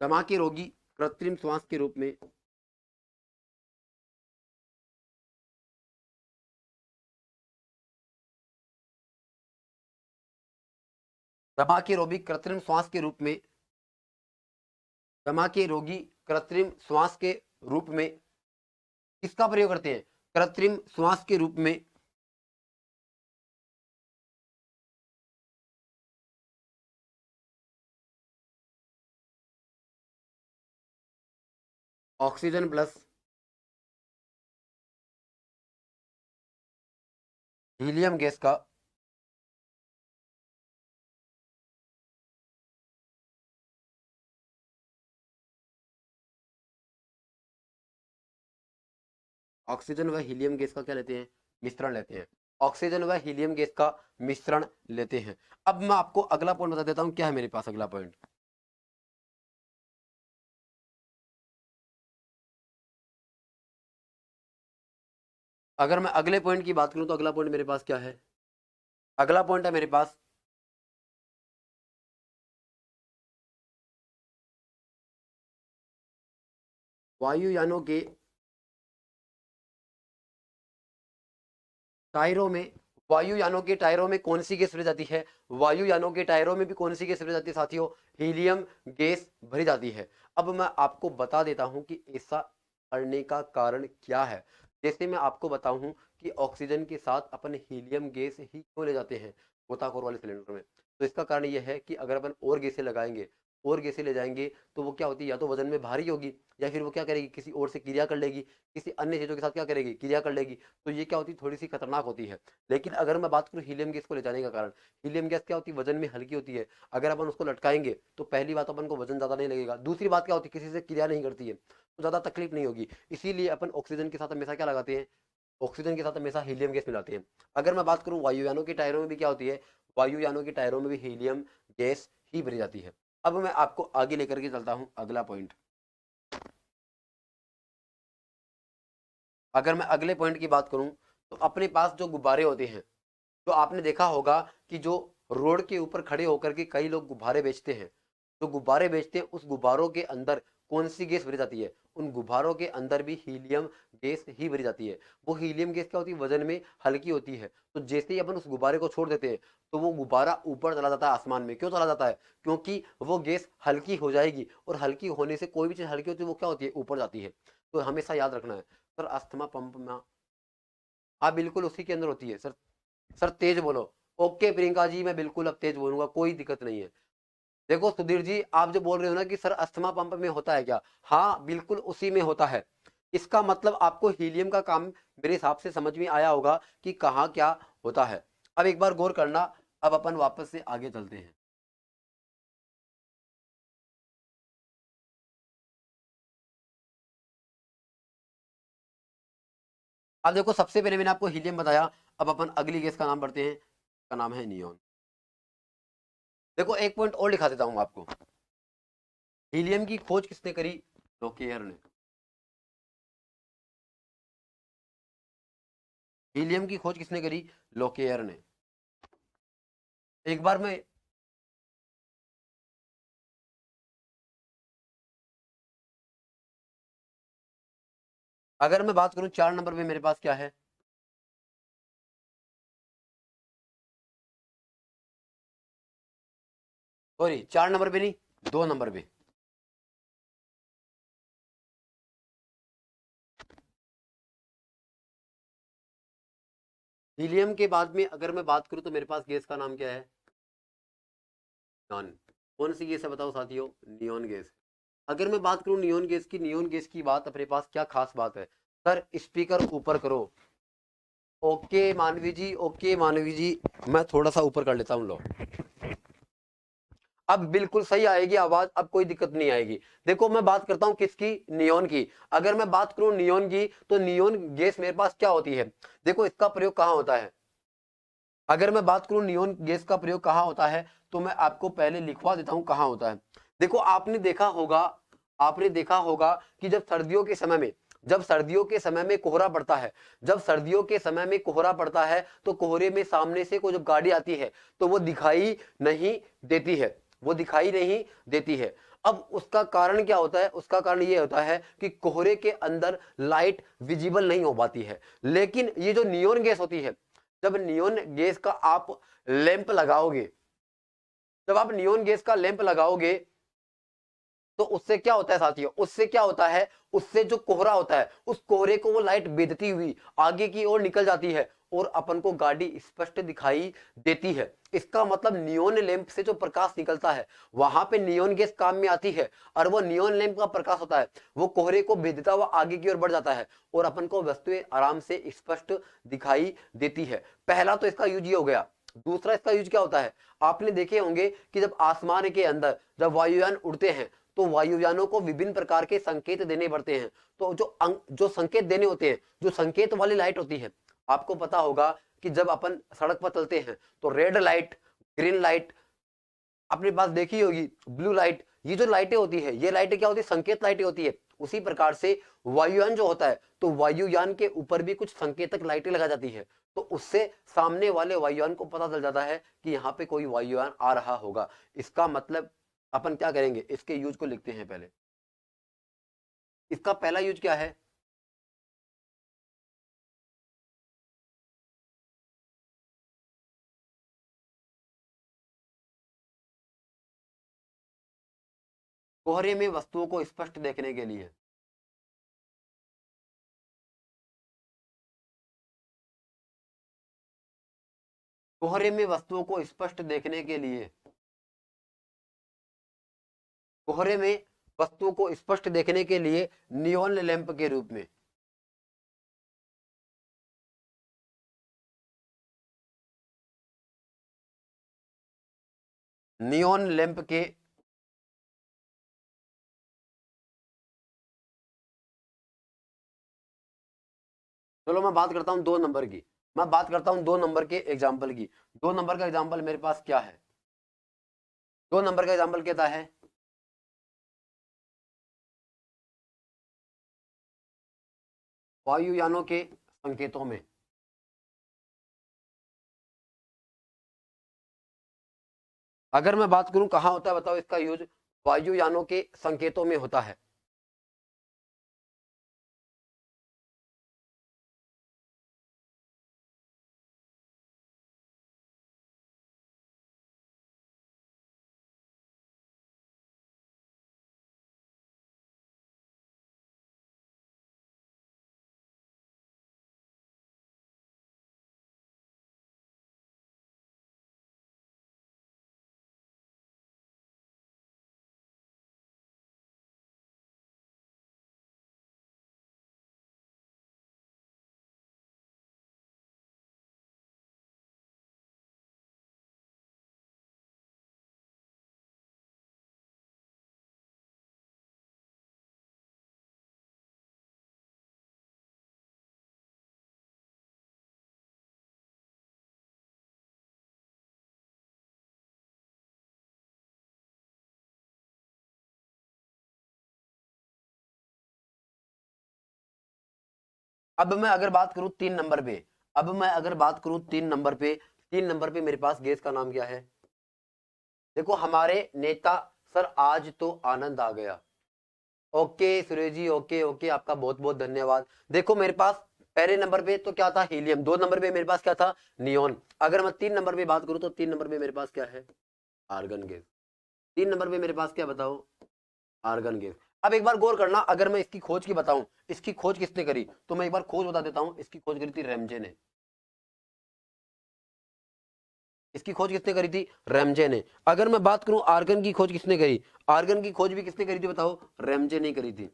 दमा के रोगी कृत्रिम श्वास के रूप में, दमा के रोगी कृत्रिम श्वास के रूप में, दमा के रोगी कृत्रिम श्वास के रूप में किसका प्रयोग करते हैं, कृत्रिम श्वास के रूप में ऑक्सीजन प्लस हीलियम गैस का ऑक्सीजन व हीलियम गैस का क्या लेते हैं, मिश्रण लेते हैं। ऑक्सीजन व हीलियम गैस का मिश्रण लेते हैं। अब मैं आपको अगला पॉइंट बता देता हूं, क्या है मेरे पास अगला पॉइंट। अगर मैं अगले पॉइंट की बात करूं तो अगला पॉइंट मेरे पास क्या है, अगला पॉइंट है मेरे पास वायुयानों के टायरों में, वायुयानों के टायरों में कौन सी गैस भरी जाती है, वायुयानों के टायरों में भी कौन सी गैस भरी जाती है साथियों, हीलियम गैस भरी जाती है। अब मैं आपको बता देता हूं कि ऐसा करने का कारण क्या है। जैसे मैं आपको बताऊं कि ऑक्सीजन के साथ अपन हीलियम गैस ही क्यों ले जाते हैं गोताखोर वाले सिलेंडर में, तो इसका कारण यह है कि अगर अपन और गैसें लगाएंगे, और गैसें ले जाएंगे, तो वो क्या होती है, या तो वजन में भारी होगी, या फिर वो क्या करेगी, किसी और से क्रिया कर लेगी, किसी अन्य चीजों के साथ क्या करेगी, क्रिया कर लेगी। तो ये क्या होती है, थोड़ी सी खतरनाक होती है। लेकिन अगर मैं बात करूँ हीलियम गैस को ले जाने का कारण, हीलियम गैस क्या होती है, वजन में हल्की होती है। अगर अपन उसको लटकाएंगे तो पहली बात अपन को वजन ज्यादा नहीं लगेगा, दूसरी बात क्या होती है, किसी से क्रिया नहीं करती है तो ज्यादा तकलीफ नहीं होगी। इसीलिए अपन ऑक्सीजन के साथ हमेशा क्या लगाते हैं, ऑक्सीजन के साथ हमेशा हीलियम गैस मिलाते हैं। अगर मैं बात करूं वायुयानों के टायरों में भी क्या होती है, वायुयानों के टायरों में भी हीलियम गैस ही भरी जाती है। अब मैं आपको आगे लेकर के चलता हूं अगला पॉइंट। अगर मैं अगले पॉइंट की बात करूं तो अपने पास जो गुब्बारे होते हैं, तो आपने देखा होगा कि जो रोड के ऊपर खड़े होकर के कई लोग गुब्बारे बेचते हैं, तो गुब्बारे बेचते हैं, उस गुब्बारों के अंदर कौन सी गैस भरी जाती है, उन गुब्बारों के अंदर भी हीलियम गैस ही भरी जाती है। वो हीलियम गैस क्या होती है, वजन में हल्की होती है। तो जैसे ही अपन उस गुब्बारे को छोड़ देते हैं तो वो गुब्बारा ऊपर चला जाता है आसमान में। क्यों चला जाता है, क्योंकि वो गैस हल्की हो जाएगी, और हल्की होने से कोई भी चीज हल्की होती है वो क्या होती है, ऊपर जाती है। तो हमेशा याद रखना है सर, अस्थमा पंप में, हाँ बिल्कुल उसी के अंदर होती है सर। सर तेज बोलो, ओके प्रियंका जी मैं बिल्कुल अब तेज बोलूंगा, कोई दिक्कत नहीं है। देखो सुधीर जी, आप जो बोल रहे हो ना कि सर अस्थमा पंप में होता है क्या, हाँ बिल्कुल उसी में होता है। इसका मतलब आपको हीलियम का काम मेरे हिसाब से समझ में आया होगा कि कहाँ क्या होता है। अब एक बार गौर करना, अब अपन वापस से आगे चलते हैं। अब देखो, सबसे पहले मैंने आपको हीलियम बताया, अब अपन अगली गैस का नाम पढ़ते हैं, का नाम है नियोन। देखो एक पॉइंट और लिखा देता हूं आपको, हीलियम की खोज किसने करी, लोकेयर ने। हीलियम की खोज किसने करी, लोकेयर ने। एक बार मैं, अगर मैं बात करूं 4 नंबर पे मेरे पास क्या है, सॉरी 4 नंबर पे नहीं, 2 नंबर पे। हीलियम के बाद में अगर मैं बात करूं तो मेरे पास गैस का नाम क्या है, नियॉन। कौन सी गैस है बताओ साथियों, नियॉन गैस। अगर मैं बात करूं नियॉन गैस की, नियॉन गैस की बात अपने पास क्या खास बात है, सर स्पीकर ऊपर करो। ओके मानवी जी, ओके मानवी जी, मैं थोड़ा सा ऊपर कर लेता हूं, लो। अब बिल्कुल सही आएगी आवाज, अब कोई दिक्कत नहीं आएगी। देखो मैं बात करता हूं किसकी, नियॉन की। अगर मैं बात करूं नियॉन की, तो नियॉन गैस मेरे पास क्या होती है, देखो इसका प्रयोग कहां होता है। अगर मैं बात करूं नियॉन गैस का प्रयोग कहां होता है, तो मैं आपको पहले लिखवा देता हूं कहां होता है। देखो आपने देखा होगा कि जब सर्दियों के समय में, जब सर्दियों के समय में कोहरा पड़ता है, जब सर्दियों के समय में कोहरा पड़ता है, तो कोहरे में सामने से कोई जब गाड़ी आती है तो वो दिखाई नहीं देती है, वो दिखाई नहीं देती है। अब उसका कारण क्या होता है, उसका कारण ये होता है कि कोहरे के अंदर लाइट विजिबल नहीं हो पाती है। लेकिन ये जो नियॉन गैस होती है, जब नियॉन गैस का आप लैंप लगाओगे, जब आप नियॉन गैस का लैंप लगाओगे, तो उससे क्या होता है साथियों, उससे क्या होता है, उससे जो कोहरा होता है, उस कोहरे को वो लाइट बेधती हुई आगे की ओर निकल जाती है और अपन को गाड़ी स्पष्ट दिखाई देती है। इसका मतलब नियॉन लैंप से जो प्रकाश निकलता है, वहां पे नियॉन गैस काम में आती है, और वो नियॉन लैंप का प्रकाश होता है, वो कोहरे को भेदता हुआ आगे की ओर बढ़ जाता है और अपन को वस्तुएं आराम से स्पष्ट दिखाई देती है। पहला तो इसका यूज ये हो गया। दूसरा इसका यूज क्या होता है, आपने देखे होंगे कि जब आसमान के अंदर जब वायुयान उड़ते हैं, तो वायुयानों को विभिन्न प्रकार के संकेत देने पड़ते हैं। तो जो संकेत देने होते हैं, जो संकेत वाली लाइट होती है, आपको पता होगा कि जब अपन सड़क पर चलते हैं तो रेड लाइट, ग्रीन लाइट, अपने पास देखी होगी ब्लू लाइट, ये जो लाइटें होती है, ये लाइटें क्या होती है, संकेत लाइटें होती है। उसी प्रकार से वायुयान जो होता है, तो वायुयान के ऊपर भी कुछ संकेतक लाइटें लगा जाती है, तो उससे सामने वाले वायुयान को पता चल जाता है कि यहाँ पे कोई वायुयान आ रहा होगा। इसका मतलब अपन क्या करेंगे, इसके यूज को लिखते हैं पहले। इसका पहला यूज क्या है, कोहरे में वस्तुओं को स्पष्ट देखने के लिए। कोहरे में वस्तुओं को स्पष्ट देखने के लिए, कोहरे में वस्तुओं को स्पष्ट देखने के लिए नियॉन लैंप के रूप में। नियॉन लैंप के, चलो मैं बात करता हूं 2 नंबर की, मैं बात करता हूं 2 नंबर के एग्जाम्पल की। 2 नंबर का एग्जाम्पल मेरे पास क्या है, 2 नंबर का एग्जाम्पल कहता है वायुयानों के संकेतों में। अगर मैं बात करूं कहां होता है बताओ इसका यूज, वायुयानों के संकेतों में होता है। अब मैं अगर बात करूं 3 नंबर पे, अब मैं अगर बात करूं 3 नंबर पे, 3 नंबर पे मेरे पास गैस का नाम क्या है? देखो हमारे नेता सर, आज तो आनंद आ गया। Okay Suresh ji, okay okay, आपका बहुत बहुत धन्यवाद। देखो मेरे पास पहले नंबर पे तो क्या था? हीलियम। 2 नंबर पे मेरे पास क्या था? नियोन। अगर मैं 3 नंबर पे बात करूं तो 3 नंबर पे मेरे पास क्या है? Argon gas. 3 नंबर पे मेरे पास क्या बताओ? Argon gas. अब एक बार गौर करना, अगर मैं इसकी खोज की बताऊं, इसकी खोज किसने करी, तो मैं एक बार खोज बता देता हूं। इसकी खोज करी थी रैमजे ने। इसकी खोज किसने करी थी? रैमजे ने। अगर मैं बात करूं आर्गन की खोज किसने करी, आर्गन की खोज भी किसने करी थी बताओ? रैमजे ने करी थी।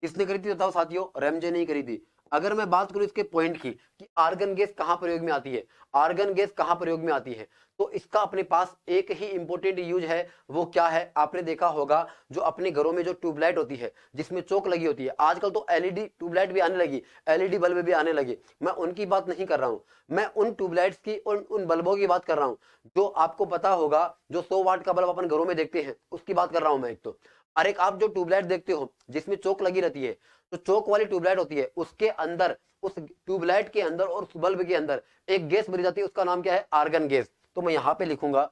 किसने करी थी बताओ साथियों? रैमजे ने करी थी। अगर मैं बात करूं इसके पॉइंट की कि आर्गन गैस कहां प्रयोग में आती है, आर्गन गैस कहां प्रयोग में आती है, तो इसका अपने पास एक ही इंपॉर्टेंट यूज है। वो क्या है? आपने देखा होगा जो अपने घरों में जो ट्यूबलाइट होती है जिसमें चौक लगी होती है, आजकल तो एलईडी ट्यूबलाइट भी आने लगी, एलईडी बल्ब भी आने लगे। मैं उनकी बात नहीं कर रहा हूं, मैं उन ट्यूबलाइट्स की उन बल्बों की बात कर रहा हूं जो आपको पता होगा, जो 100 वाट का बल्ब अपन घरों में देखते हैं, उसकी बात कर रहा हूं मैं। एक तो और एक आप जो ट्यूबलाइट देखते हो जिसमें चौक लगी रहती है, तो चौक वाली ट्यूबलाइट होती है, उसके अंदर, उस ट्यूबलाइट के अंदर और उस बल्ब के अंदर एक गैस भरी जाती है, उसका नाम क्या है? Argon gas. तो मैं यहां पे लिखूंगा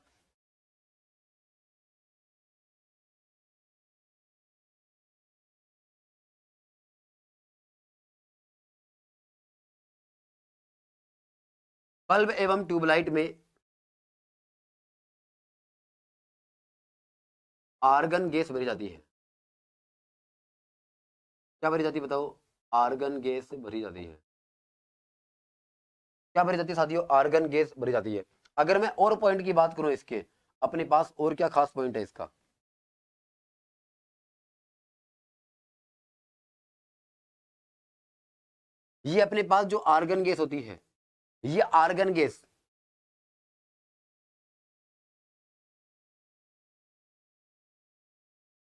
बल्ब एवं ट्यूबलाइट में आर्गन गैस भरी जाती है। क्या भरी जाती है बताओ? आर्गन गैस भरी जाती है। क्या भरी जाती है साथियों? आर्गन गैस भरी जाती है। अगर मैं और पॉइंट की बात करूं इसके, अपने पास और क्या खास पॉइंट है इसका? ये अपने पास जो आर्गन गैस होती है, ये आर्गन गैस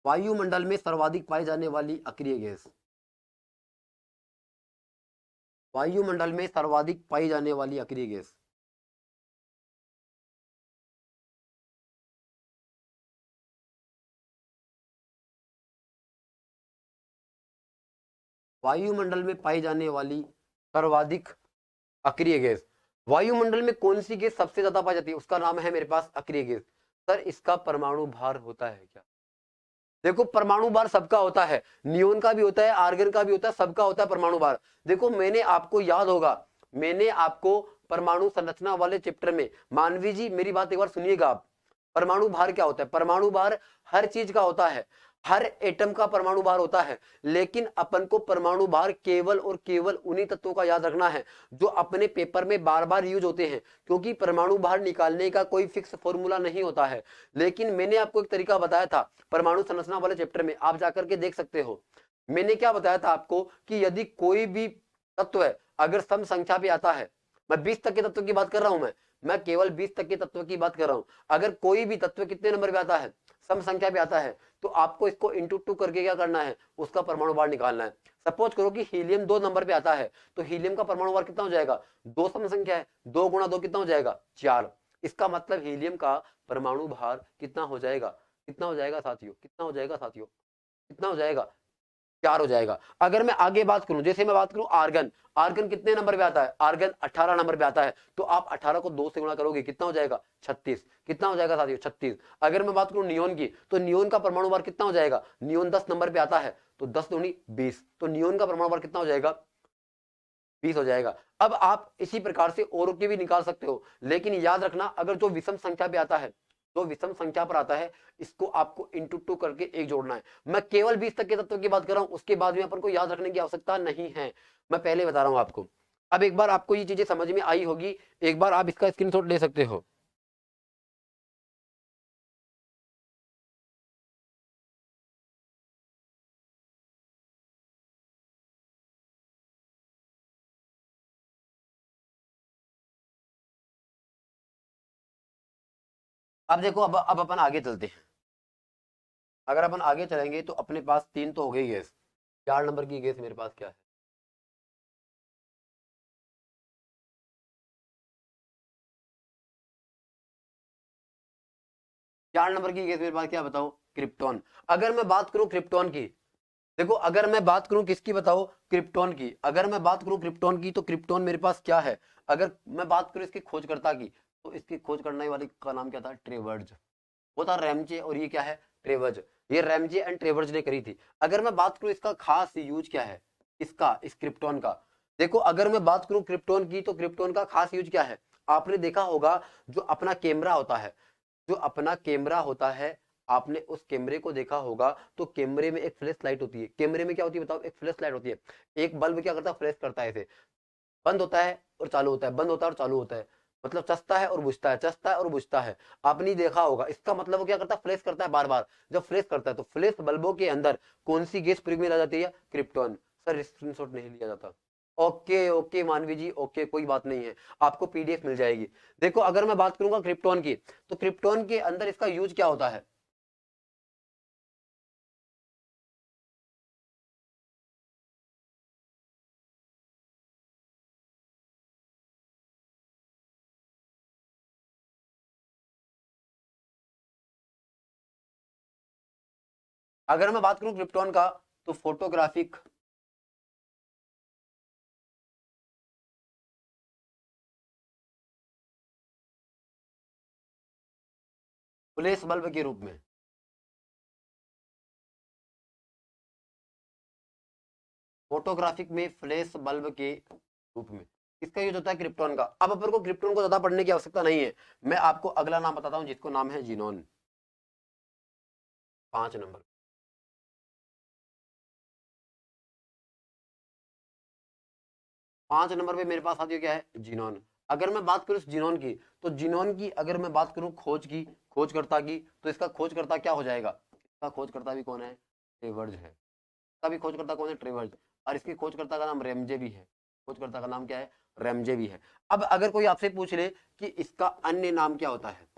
वायुमंडल में सर्वाधिक पाई जाने वाली अक्रिय गैस, वायुमंडल में सर्वाधिक पाई जाने वाली अक्रिय गैस। वायुमंडल में पाई जाने वाली सर्वाधिक अक्रिय गैस, वायुमंडल में कौन सी गैस सबसे ज्यादा पाई जाती है? उसका नाम है मेरे पास अक्रिय गैस। सर इसका परमाणु भार होता है क्या? देखो परमाणु भार सबका होता है, नियोन का भी होता है, आर्गन का भी होता है, सबका होता है परमाणु भार। देखो मैंने आपको याद होगा, मैंने आपको परमाणु संरचना वाले चैप्टर में, मानवी जी मेरी बात एक बार सुनिएगा आप, परमाणु भार क्या होता है? परमाणु भार हर चीज का होता है, हर एटम का परमाणु भार होता है, लेकिन अपन को परमाणु भार केवल और केवल उन्हीं तत्वों का याद रखना है जो अपने पेपर में बार बार यूज होते हैं, क्योंकि परमाणु भार निकालने का कोई फिक्स फॉर्मूला नहीं होता है। लेकिन मैंने आपको एक तरीका बताया था परमाणु संरचना वाले चैप्टर में, आप जाकर के देख सकते हो। मैंने क्या बताया था आपको कि यदि कोई भी तत्व है अगर सम संख्या पे आता है, मैं 20 तक के तत्व की बात कर रहा हूं, मैं केवल 20 तक के तत्व की बात कर रहा हूं, अगर कोई भी तत्व कितने नंबर पे आता है? सम संख्या पे आता है, तो आपको इसको इंटू 2 करके क्या करना है? उसका परमाणु भार निकालना है। सपोज करो कि हीलियम 2 नंबर पे आता है, तो हीलियम का परमाणु भार कितना हो जाएगा? 2 सम संख्या है, 2 गुणा 2 कितना हो जाएगा? 4। इसका मतलब हीलियम का परमाणु भार कितना हो जाएगा? कितना हो जाएगा साथियों? कितना हो जाएगा साथियों? कितना हो जाएगा? 4 हो जाएगा। अगर मैं आगे बात करूं, जैसे मैं बात करूं आर्गन, आर्गन कितने नंबर पे आता है? आर्गन 18 नंबर पे आता है, तो आप 18 को 2 से गुणा करोगे, कितना हो जाएगा? 36। कितना हो जाएगा साथियों? 36। अगर मैं बात करूं नियोन की, तो नियोन का परमाणु भार कितना हो जाएगा? नियोन 10 नंबर पे आता है, तो 10 दूनी 20, तो नियोन का परमाणु भार कितना हो जाएगा? 20 हो जाएगा। अब आप इसी प्रकार से और के भी निकाल सकते हो, लेकिन याद रखना अगर जो विषम संख्या पे आता है, जो विषम संख्या पर आता है, इसको आपको इंटू 2 करके एक जोड़ना है। मैं केवल 20 तक के तत्व की बात कर रहा हूं, उसके बाद में अपन को याद रखने की आवश्यकता नहीं है, मैं पहले बता रहा हूं आपको। अब एक बार आपको ये चीजें समझ में आई होगी, एक बार आप इसका स्क्रीनशॉट ले सकते हो। अब देखो, अब अपन आगे चलते हैं। अगर अपन आगे चलेंगे तो अपने पास 3 तो हो गई गैस, 4 नंबर की गैस मेरे पास क्या है? 4 नंबर की गैस मेरे पास क्या, बताओ? क्रिप्टॉन। अगर मैं बात करूं क्रिप्टॉन की, देखो अगर मैं बात करूं किसकी बताओ, क्रिप्टॉन की। अगर मैं बात करूं क्रिप्टॉन की तो क्रिप्टॉन मेरे पास क्या है। अगर मैं बात करूं इसकी खोजकर्ता की तो इसकी खोज करने वाले का नाम क्या था, ट्रेवर्ज। वो था रैमजे और ये क्या है, ट्रेवर्ज। ये रैमजे एंड ट्रेवर्ज ने करी थी। अगर मैं बात करूं इसका खास यूज क्या है, इसका, इस क्रिप्टॉन का, देखो अगर मैं बात करूं क्रिप्टॉन की तो क्रिप्टॉन का खास यूज क्या है। आपने देखा होगा जो अपना कैमरा होता है, जो अपना कैमरा होता है, आपने उस कैमरे को देखा होगा तो कैमरे में एक फ्लैश लाइट होती है। कैमरे में क्या होती है बताओ, एक फ्लैश लाइट होती है। एक बल्ब क्या करता है, फ्लैश करता है ऐसे, बंद होता है और चालू होता है, बंद होता है और चालू होता है, मतलब चसता है और बुझता है, चसता है और बुझता है। आपने देखा होगा, इसका मतलब वो क्या करता है, फ्लैश करता है बार बार। जब फ्लैश करता है तो फ्लैश बल्बों के अंदर कौन सी गैस प्रयोग में ला जाती है, क्रिप्टॉन। सर स्क्रीनशॉट नहीं लिया जाता। ओके ओके मानवी जी, ओके कोई बात नहीं है, आपको पीडीएफ मिल जाएगी। देखो अगर मैं बात करूंगा क्रिप्टॉन की तो क्रिप्टॉन के अंदर इसका यूज क्या होता है। अगर मैं बात करूं क्रिप्टॉन का तो फोटोग्राफिक, फ्लैश बल्ब के रूप में, फोटोग्राफिक में फ्लैश बल्ब के रूप में इसका यूज होता है क्रिप्टॉन का। अब अपन को क्रिप्टॉन को ज्यादा पढ़ने की आवश्यकता नहीं है, मैं आपको अगला नाम बताता हूं जिसको नाम है जीनोन। 5 नंबर, 5 नंबर पे मेरे पास आती है क्या है, जीनोन। अगर मैं बात करूं इस जीनोन की तो जीनोन की अगर मैं बात करूं खोज की, खोजकर्ता की, तो इसका खोजकर्ता क्या हो जाएगा, इसका खोजकर्ता भी कौन है, ट्रेवर्ज है। इसका भी खोजकर्ता कौन है, ट्रेवर्ज। और इसकी खोजकर्ता का नाम रेमजे भी है, खोजकर्ता का नाम क्या है, रेमजे भी है। अब अगर कोई आपसे पूछ ले कि इसका अन्य नाम क्या होता है,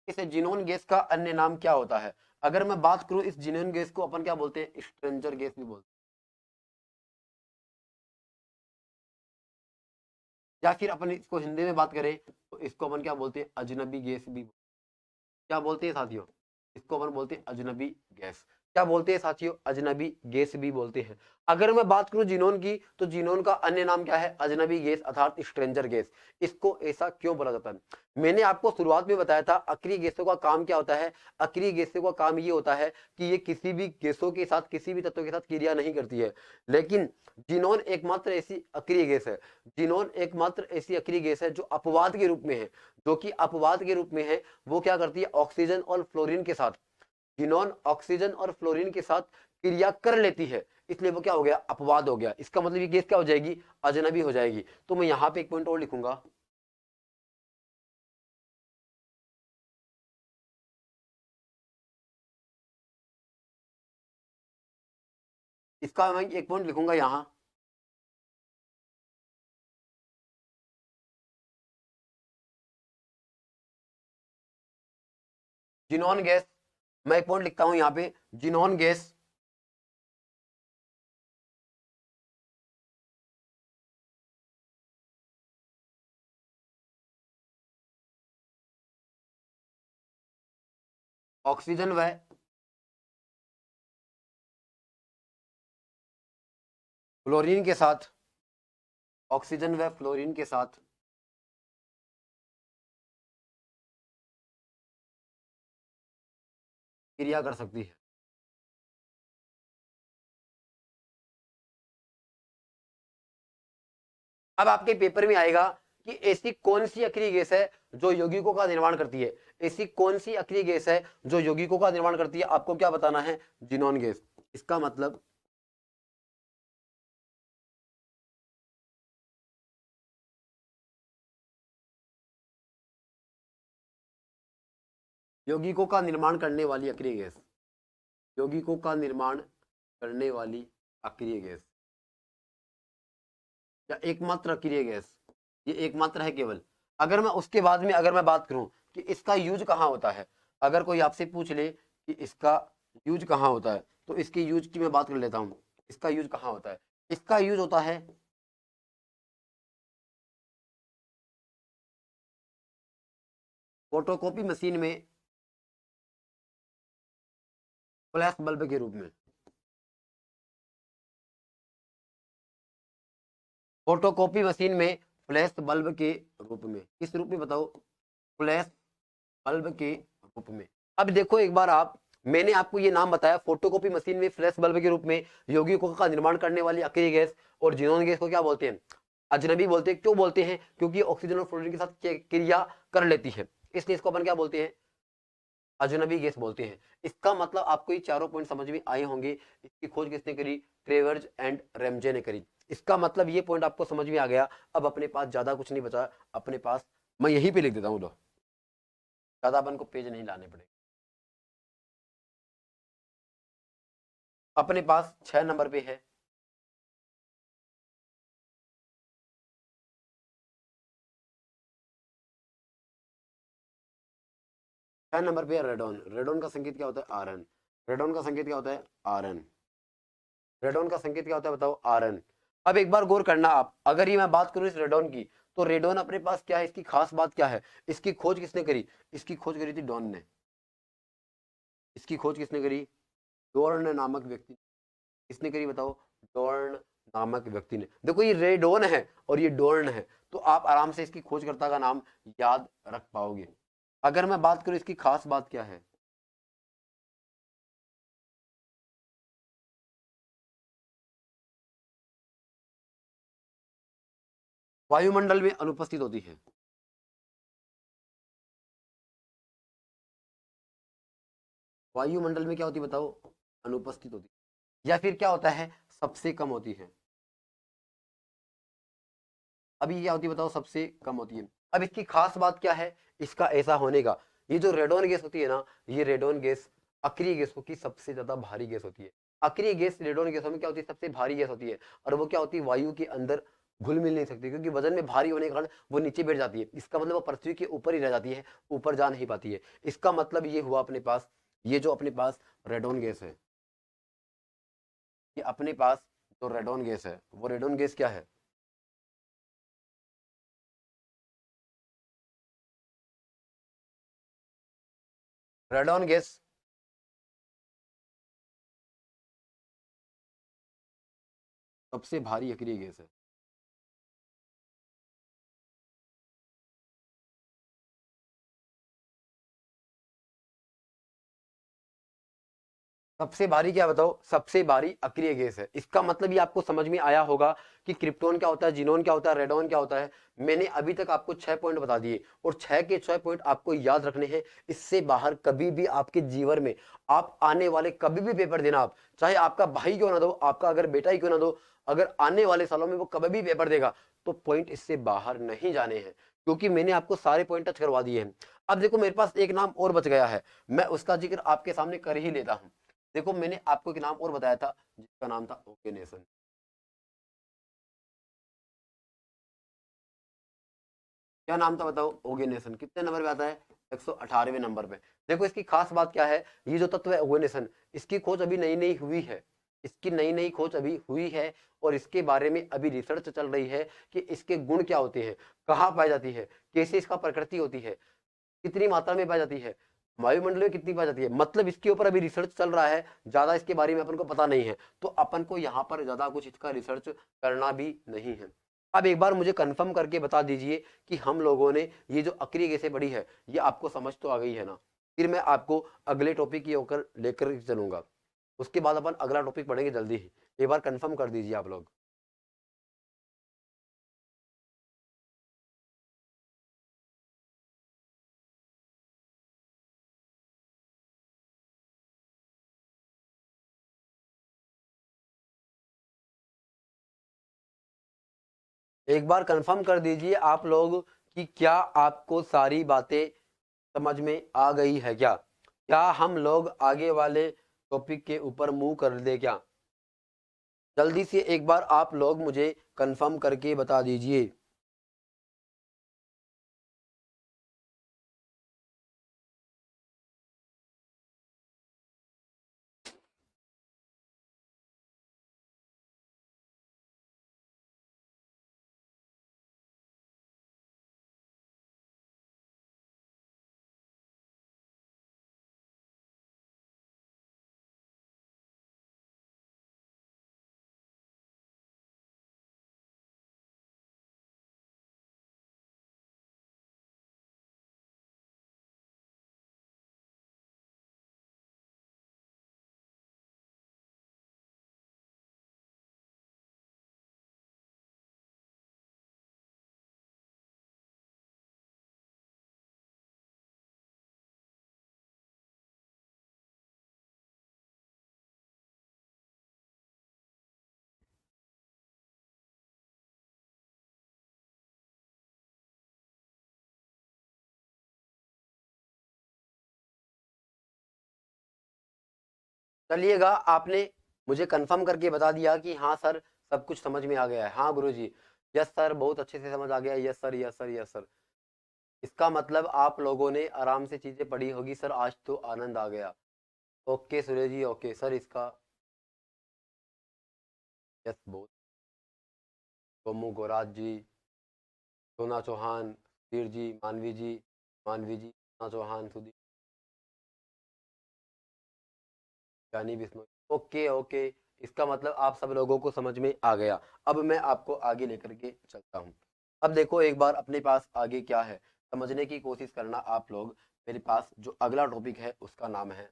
इस जिनोन गैस का अन्य नाम क्या होता है। अगर मैं बात करूं इस जिनोन गैस को अपन क्या बोलते हैं, स्ट्रेंजर गैस भी बोलते हैं, या फिर अपन इसको हिंदी में बात करें तो इसको अपन क्या बोलते हैं, अजनबी गैस भी। क्या बोलते हैं साथियों, इसको अपन बोलते हैं अजनबी गैस। क्या बोलते हैं साथियों, अजनबी गैस भी बोलते हैं। अगर मैं बात करूं जीनोन की तो जीनोन का अन्य नाम क्या है, अजनबी गैस अर्थात स्ट्रेंजर गैस। इसको ऐसा क्यों बोला जाता है, मैंने आपको शुरुआत में बताया था अक्रिय गैसों का काम क्या होता है। अक्रिय गैसों का काम ये होता है कि ये किसी भी गैसों के साथ, किसी भी तत्व के साथ क्रिया नहीं करती है। लेकिन जीनोन एकमात्र ऐसी अक्रिय गैस है, जीनोन एकमात्र ऐसी अक्रिय गैस है जो अपवाद के रूप में है, जो कि अपवाद के रूप में है। वो क्या करती है, ऑक्सीजन और फ्लोरीन के साथ, जिनोन ऑक्सीजन और फ्लोरीन के साथ क्रिया कर लेती है, इसलिए वो क्या हो गया, अपवाद हो गया। इसका मतलब ये गैस क्या हो जाएगी, अजनबी हो जाएगी। तो मैं यहां पे एक पॉइंट और लिखूंगा, इसका मैं एक पॉइंट लिखूंगा यहां, जिनोन गैस। मैं एक पॉइंट लिखता हूं यहां पे, जिनोन गैस ऑक्सीजन व फ्लोरीन के साथ, ऑक्सीजन व फ्लोरीन के साथ क्रिया कर सकती है। अब आपके पेपर में आएगा कि ऐसी कौन सी अक्रिय गैस है जो यौगिकों का निर्माण करती है, ऐसी कौन सी अक्रिय गैस है जो यौगिकों का निर्माण करती है, आपको क्या बताना है, जिनोन गैस। इसका मतलब यौगिकों का निर्माण करने वाली अक्रिय गैस, यौगिकों का निर्माण करने वाली अक्रिय गैस, या एकमात्र अक्रिय गैस, ये एकमात्र है केवल। अगर मैं उसके बाद में अगर मैं बात करूं कि इसका यूज कहां होता है, अगर कोई आपसे पूछ ले कि इसका यूज कहां होता है तो इसकी यूज की मैं बात कर लेता हूं। इसका यूज कहां होता है, इसका यूज होता है फोटोकॉपी मशीन में, फ्लैश बल्ब के रूप में। फोटोकॉपी मशीन में फ्लैश बल्ब के रूप में, किस रूप में बताओ? फ्लैश बल्ब के रूप में। अब देखो एक बार आप, मैंने आपको ये नाम बताया, फोटोकॉपी मशीन में फ्लैश बल्ब के रूप में यौगिकों का निर्माण करने वाली अक्रिय गैस और जिनोन गैस को क्या बोलते हैं? अजनबी बोलते हैं। क्यों बोलते हैं? क्योंकि ऑक्सीजन और फ्लोरीन के साथ क्रिया कर लेती है, इसलिए इसको अपन क्या बोलते हैं? अजनबी गैस बोलते हैं। इसका मतलब आपको ये चारों पॉइंट समझ में आए होंगे। इसकी खोज किसने करी? ट्रेवर्स एंड रेमजे ने करी। इसका मतलब ये पॉइंट आपको समझ में आ गया। अब अपने पास ज्यादा कुछ नहीं बचा अपने पास, मैं यहीं पे लिख देता हूँ, लो ज्यादा अपन को पेज नहीं लाने पड़े। अपने पास 6 नंबर पे है। 6 नंबर पे है रेडोन। रेडोन का संकेत क्या होता है? Are N. रेडोन का संकेत क्या होता है? Are N. रेडोन का संकेत क्या होता है बताओ? R N. अब एक बार गौर करना आप, अगर ये मैं बात करूं इस रेडोन की, तो रेडोन अपने पास क्या है? इसकी खास बात क्या है? इसकी खोज किसने करी? इसकी खोज करी थी डॉन ने। इसकी खोज किसने करी? डोर्न नामक व्यक्ति। किसने करी बताओ? डोर्न नामक व्यक्ति ने। देखो ये रेडोन है और ये डोर्न है, तो आप आराम से इसकी खोजकर्ता का नाम याद रख पाओगे। अगर मैं बात करूं इसकी खास बात क्या है, वायुमंडल में अनुपस्थित होती है। वायुमंडल में क्या होती है बताओ? अनुपस्थित होती है। या फिर क्या होता है? सबसे कम होती है। अभी क्या होती है बताओ? सबसे कम होती है। अब इसकी खास बात क्या है इसका ऐसा होने का? ये जो रेडोन गैस होती है ना, ये रेडोन गैस अक्रिय गैसों की सबसे ज्यादा भारी गैस होती है। अक्रिय गैस रेडोन गैसों में क्या होती है? सबसे भारी गैस होती है। और वो क्या होती है? वायु के अंदर घुल मिल नहीं सकती, क्योंकि वजन में भारी होने के कारण वो नीचे बैठ जाती है। इसका मतलब वो पृथ्वी के ऊपर ही रह जाती है, ऊपर जा नहीं पाती है। इसका मतलब ये हुआ अपने पास, ये जो अपने पास रेडोन गैस है, ये अपने पास जो रेडोन गैस है, वो रेडोन गैस क्या है? रेडोन गैस सबसे भारी अक्रिय गैस है। सबसे भारी क्या बताओ? सबसे भारी अक्रिय गैस है। इसका मतलब ये आपको समझ में आया होगा कि क्रिप्टोन क्या होता है, जिनोन क्या होता है, रेडोन क्या होता है। मैंने अभी तक आपको 6 पॉइंट बता दिए, और 6 के 6 पॉइंट आपको याद रखने हैं। इससे बाहर कभी भी आपके जीवन में आप आने वाले कभी भी पेपर देना, आप चाहे आपका भाई क्यों ना दो, आपका अगर बेटा ही क्यों ना दो, अगर आने वाले सालों में वो कभी भी पेपर देगा, तो पॉइंट इससे बाहर नहीं जाने हैं, क्योंकि मैंने आपको सारे पॉइंट टच करवा दिए हैं। अब देखो मेरे पास एक नाम और बच गया है, मैं उसका जिक्र आपके सामने कर ही लेता हूं। देखो मैंने आपको एक नाम और बताया था, जिसका नाम था ओकेनेसन। क्या नाम था बताओ? ओगेनेसन। कितने नंबर पे आता है? 118वें नंबर पे। देखो इसकी खास बात क्या है? ये जो तत्व है ओगेनेसन, इसकी खोज अभी नई नई हुई है। इसकी नई नई खोज अभी हुई है, और इसके बारे में अभी रिसर्च चल रही है कि इसके गुण क्या होते हैं, कहाँ पाई जाती है, कैसे इसका प्रकृति होती है, कितनी मात्रा में पाई जाती है, वायुमंडल में कितनी पाई जाती है। मतलब इसके ऊपर अभी रिसर्च चल रहा है, ज्यादा इसके बारे में अपन को पता नहीं है, तो अपन को यहाँ पर ज्यादा कुछ इसका रिसर्च करना भी नहीं है। अब एक बार मुझे कंफर्म करके बता दीजिए कि हम लोगों ने ये जो अक्रिय गैसें पढ़ी है, ये आपको समझ तो आ गई है ना? फिर मैं आपको अगले टॉपिक की होकर लेकर चलूंगा, उसके बाद अपन अगला टॉपिक पढ़ेंगे जल्दी ही। एक बार कंफर्म कर दीजिए आप लोग। एक बार कंफर्म कर दीजिए आप लोग कि क्या आपको सारी बातें समझ में आ गई है क्या? क्या हम लोग आगे वाले टॉपिक के ऊपर मूव कर दे क्या? जल्दी से एक बार आप लोग मुझे कंफर्म करके बता दीजिए। चलिएगा, आपने मुझे कंफर्म करके बता दिया कि हाँ सर सब कुछ समझ में आ गया है। हाँ गुरुजी, यस सर बहुत अच्छे से समझ आ गया। Yes sir, yes sir, yes sir. इसका मतलब आप लोगों ने आराम से चीजें पढ़ी होगी सर, आज तो आनंद आ गया। Okay Suresh ji, okay sir. इसका यस बहुत। गोमू गोराज जी, सोना चौहान, वीर जी, मानवी जी, मानवी जी, सोना चौहान, सुधीर, जानी बिश्नोई। ओके ओके, इसका मतलब आप सब लोगों को समझ में आ गया। अब मैं आपको आगे लेकर के चलता हूँ। अब देखो एक बार अपने पास आगे क्या है समझने की कोशिश करना आप लोग। मेरे पास जो अगला टॉपिक है उसका नाम है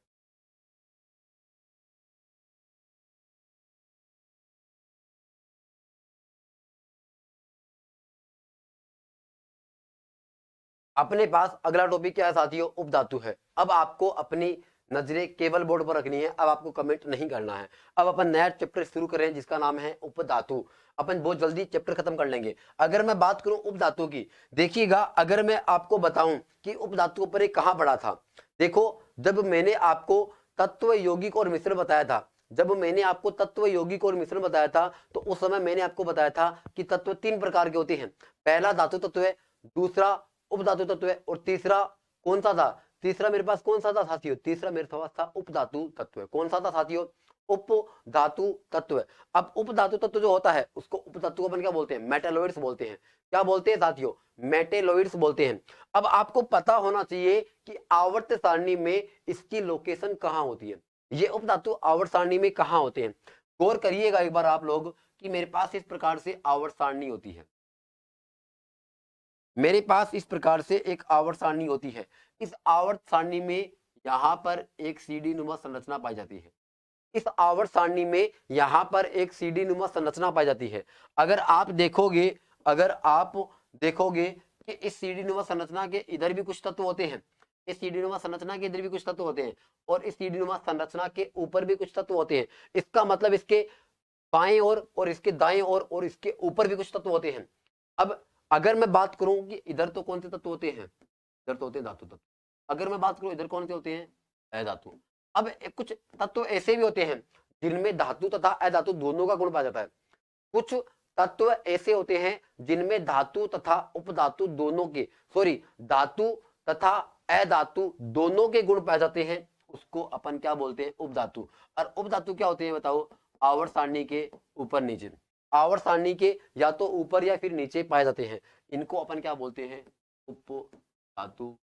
अपने पास अगला टॉपिक क्या है साथियों, उपधातु है। अब आपको अपनी नजरें केवल बोर्ड पर रखनी है, अब आपको कमेंट नहीं करना है। अब अपन नया चैप्टर शुरू कर रहे हैं जिसका नाम है उपधातु। अपन बहुत जल्दी चैप्टर खत्म कर लेंगे। अगर मैं बात करूं उपधातु की, देखिएगा अगर मैं आपको बताऊं कि उपधातु पर कहां पढ़ा था। देखो, जब मैंने आपको तत्व यौगिक और मिश्रण बताया था, जब मैंने आपको तत्व यौगिक और मिश्रण बताया था, तो उस समय मैंने आपको बताया था कि तत्व तीन प्रकार के होते हैं। पहला धातु तत्व है, दूसरा उपधातु तत्व है, और तीसरा कौन सा था, तीसरा मेरे पास कौन सा था साथियों, तीसरा मेरे पास था उपधातु तत्व। कौन सा था साथियों, उपधातु तत्व। अब उपधातु तत्व जो होता है उसको उपधातु अपन क्या बोलते हैं, मेटेलोइड्स बोलते हैं। क्या बोलते हैं साथियों, मेटेलोइड्स बोलते हैं। अब आपको पता होना चाहिए कि आवर्त सारणी में इसकी लोकेशन कहां होती है, ये उपधातु आवर्त सारणी में कहां होते हैं। गौर करिएगा एक बार आप लोग कि मेरे पास इस प्रकार से आवर्त सारणी होती है, मेरे पास इस प्रकार से एक आवर्त सारणी होती है। इस आवर्त सारणी में यहां पर एक सीढ़ी नुमा संरचना पाई जाती है। इस आवर्त सारणी में यहां पर एक सीढ़ी नुमा संरचना पाई जाती है। अगर आप देखोगे, अगर आप देखोगे कि इस सीढ़ी नुमा संरचना के इधर भी कुछ तत्व होते हैं, इस सीढ़ी नुमा संरचना के इधर भी कुछ तत्व होते हैं, और इस सीढ़ी नुमा संरचना के ऊपर भी कुछ तत्व होते हैं। इसका मतलब इसके बाएं ओर और इसके दाएं ओर और इसके ऊपर भी कुछ तत्व होते हैं। अब अगर मैं बात करूं कि इधर तो कौन से तत्व होते हैं, इधर तो होते हैं धातु तत्व। अगर मैं बात करूं इधर कौन से होते हैं, अधातु। अब कुछ तत्व ऐसे भी होते हैं जिनमें धातु तथा अधातु दोनों का गुण पाया जाता है। कुछ तत्व ऐसे होते हैं जिनमें धातु तथा उपधातु दोनों के, सॉरी, धातु तथा अधातु दोनों के गुण पाए जाते हैं, उसको अपन क्या बोलते हैं, उपधातु। और उपधातु क्या होते हैं बताओ, आवर्त सारणी के ऊपर नीचे, आवर्त सारणी के या तो ऊपर या फिर नीचे पाए जाते हैं। इनको अपन क्या बोलते हैं, उपधातु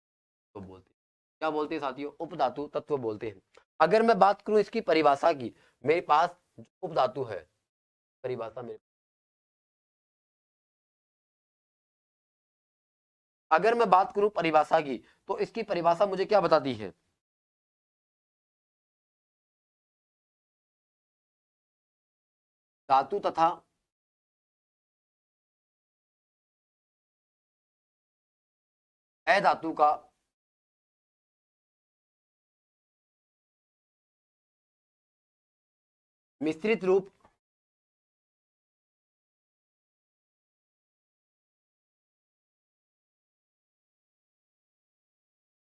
तो बोलते हैं। क्या बोलते हैं साथियों, उपधातु तत्व बोलते हैं। अगर मैं बात करूं इसकी परिभाषा की, मेरे पास उपधातु है, परिभाषा मेरे, अगर मैं बात करूं परिभाषा की, तो इसकी परिभाषा मुझे क्या बताती है, धातु तथा अधातु का मिश्रित रूप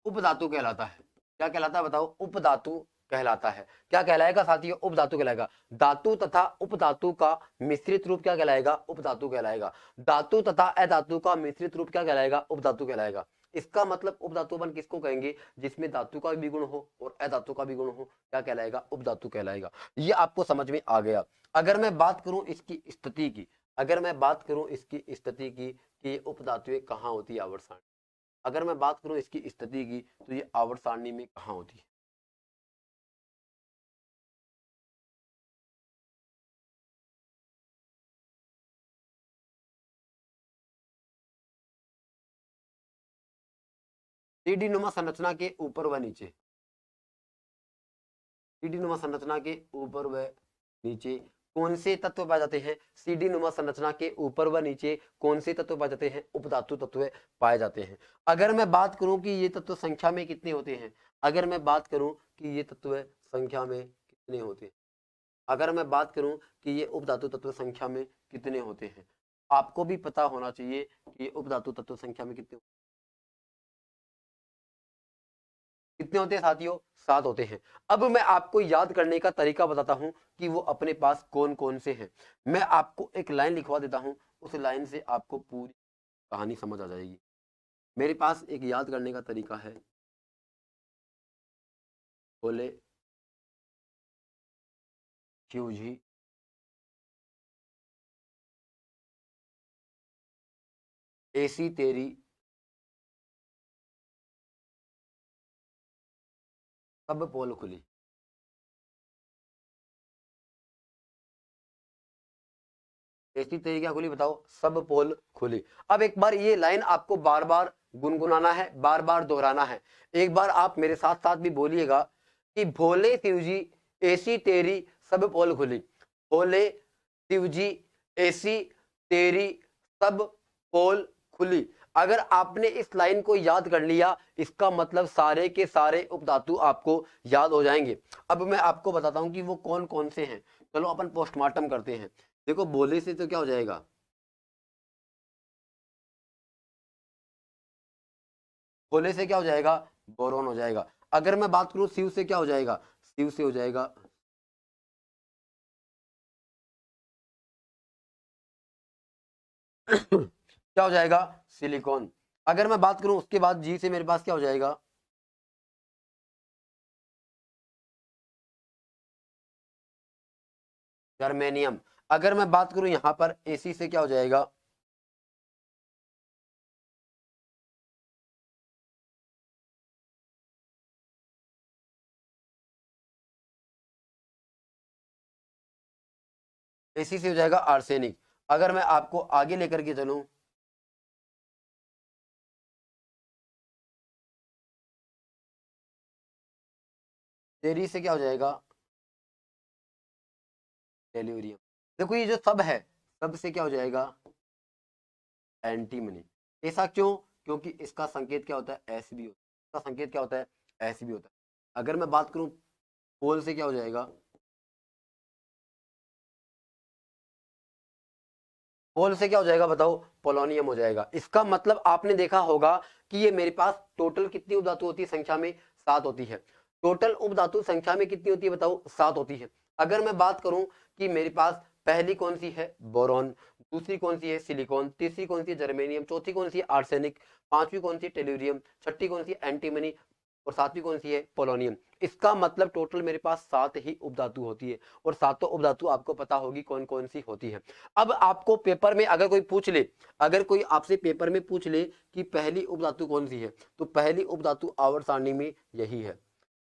उपधातु कहलाता है। क्या कहलाता है बताओ, उपधातु कहलाता है। क्या कहलाएगा साथियों, उपधातु कहलाएगा। धातु तथा उपधातु का मिश्रित रूप क्या कहलाएगा, उपधातु कहलाएगा। धातु तथा अधातु का मिश्रित रूप क्या कहलाएगा, उपधातु कहलाएगा। इसका मतलब उपधातु अपन किसको कहेंगे, जिसमें धातु का भी गुण हो और अधातु का भी गुण हो, क्या कहलाएगा, उपधातु कहलाएगा। ये आपको समझ में आ गया। अगर मैं बात करूं इसकी स्थिति की, अगर मैं बात करूं इसकी स्थिति की कि उपधातुएं कहाँ होती है आवर्त सारणी, अगर मैं बात करूं इसकी स्थिति की, तो ये आवर्त सारणी में कहां होती है। सीढ़ी नुमा संरचना के ऊपर व नीचे, सीढ़ी नुमा संरचना के ऊपर व नीचे कौन से तत्व पाए जाते हैं, सीढ़ी नुमा संरचना के ऊपर व नीचे कौन से तत्व पाए जाते हैं, उपधातु तत्व पाए जाते हैं। अगर मैं बात करूं कि ये तत्व संख्या में कितने होते हैं, अगर मैं बात करूं कि ये तत्व संख्या में कितने होते हैं, अगर मैं बात करूं कि ये उपधातु तत्व संख्या में कितने होते हैं, आपको भी पता होना चाहिए कि उपधातु तत्व संख्या में कितने कितने होते हैं साथियों? 7 होते हैं। अब मैं आपको याद करने का तरीका बताता हूं कि वो अपने पास कौन कौन से हैं। मैं आपको एक लाइन लिखवा देता हूं, उस लाइन से आपको पूरी कहानी समझ आ जाएगी। मेरे पास एक याद करने का तरीका है, बोले शिव जी ऐसी तेरी सब पोल खुली। ऐसी तेरी क्या खुली? बताओ। सब पोल खुली। अब एक बार ये लाइन आपको बार बार गुनगुनाना है, बार बार दोहराना है। एक बार आप मेरे साथ साथ भी बोलिएगा कि भोले शिव जी ऐसी तेरी सब पोल खुली। भोले शिव जी ऐसी तेरी सब पोल खुली। अगर आपने इस लाइन को याद कर लिया, इसका मतलब सारे के सारे उपधातु आपको याद हो जाएंगे। अब मैं आपको बताता हूं कि वो कौन कौन से हैं। चलो अपन पोस्टमार्टम करते हैं। देखो, बोले से तो क्या हो जाएगा? बोले से क्या हो जाएगा? बोरोन हो जाएगा। अगर मैं बात करूं शिव से, क्या हो जाएगा? शिव से हो जाएगा क्या हो जाएगा? सिलिकॉन। अगर मैं बात करूं उसके बाद जी से, मेरे पास क्या हो जाएगा? जर्मेनियम। अगर मैं बात करूं यहां पर एसी से, क्या हो जाएगा? एसी से हो जाएगा आर्सेनिक। अगर मैं आपको आगे लेकर के चलूं, तेरी से क्या हो जाएगा? टेल्यूरियम। देखो ये जो सब है, सब से क्या हो जाएगा? एंटीमनी। ऐसा क्यों? क्योंकि इसका संकेत क्या होता है? एस बी होता है। इसका संकेत क्या होता है? एस बी होता है। अगर मैं बात करूं पोल से, क्या हो जाएगा? पोल से क्या हो जाएगा? बताओ। पोलोनियम हो जाएगा। इसका मतलब आपने देखा होगा कि ये मेरे पास टोटल कितनी उपधातु होती है संख्या में? 7 होती है। टोटल उपधातु संख्या में कितनी होती है? बताओ। 7 होती है। अगर मैं बात करूं कि मेरे पास पहली कौन सी है? बोरॉन। दूसरी कौन सी है? सिलिकॉन। तीसरी कौन सी है? जर्मेनियम। चौथी कौन सी है? आर्सेनिक। पांचवी कौन सी है? टेल्यूरियम। छठी कौन सी है? एंटीमनी। और सातवीं कौन सी है? पोलोनियम। इसका मतलब टोटल मेरे पास 7 ही उपधातु होती है। और सातों उपधातु आपको पता होगी कौन कौन सी होती है। अब आपको पेपर में अगर कोई पूछ ले, अगर कोई आपसे पेपर में पूछ ले कि पहली उपधातु कौन सी है, तो पहली उपधातु आवर्त सारणी में यही है।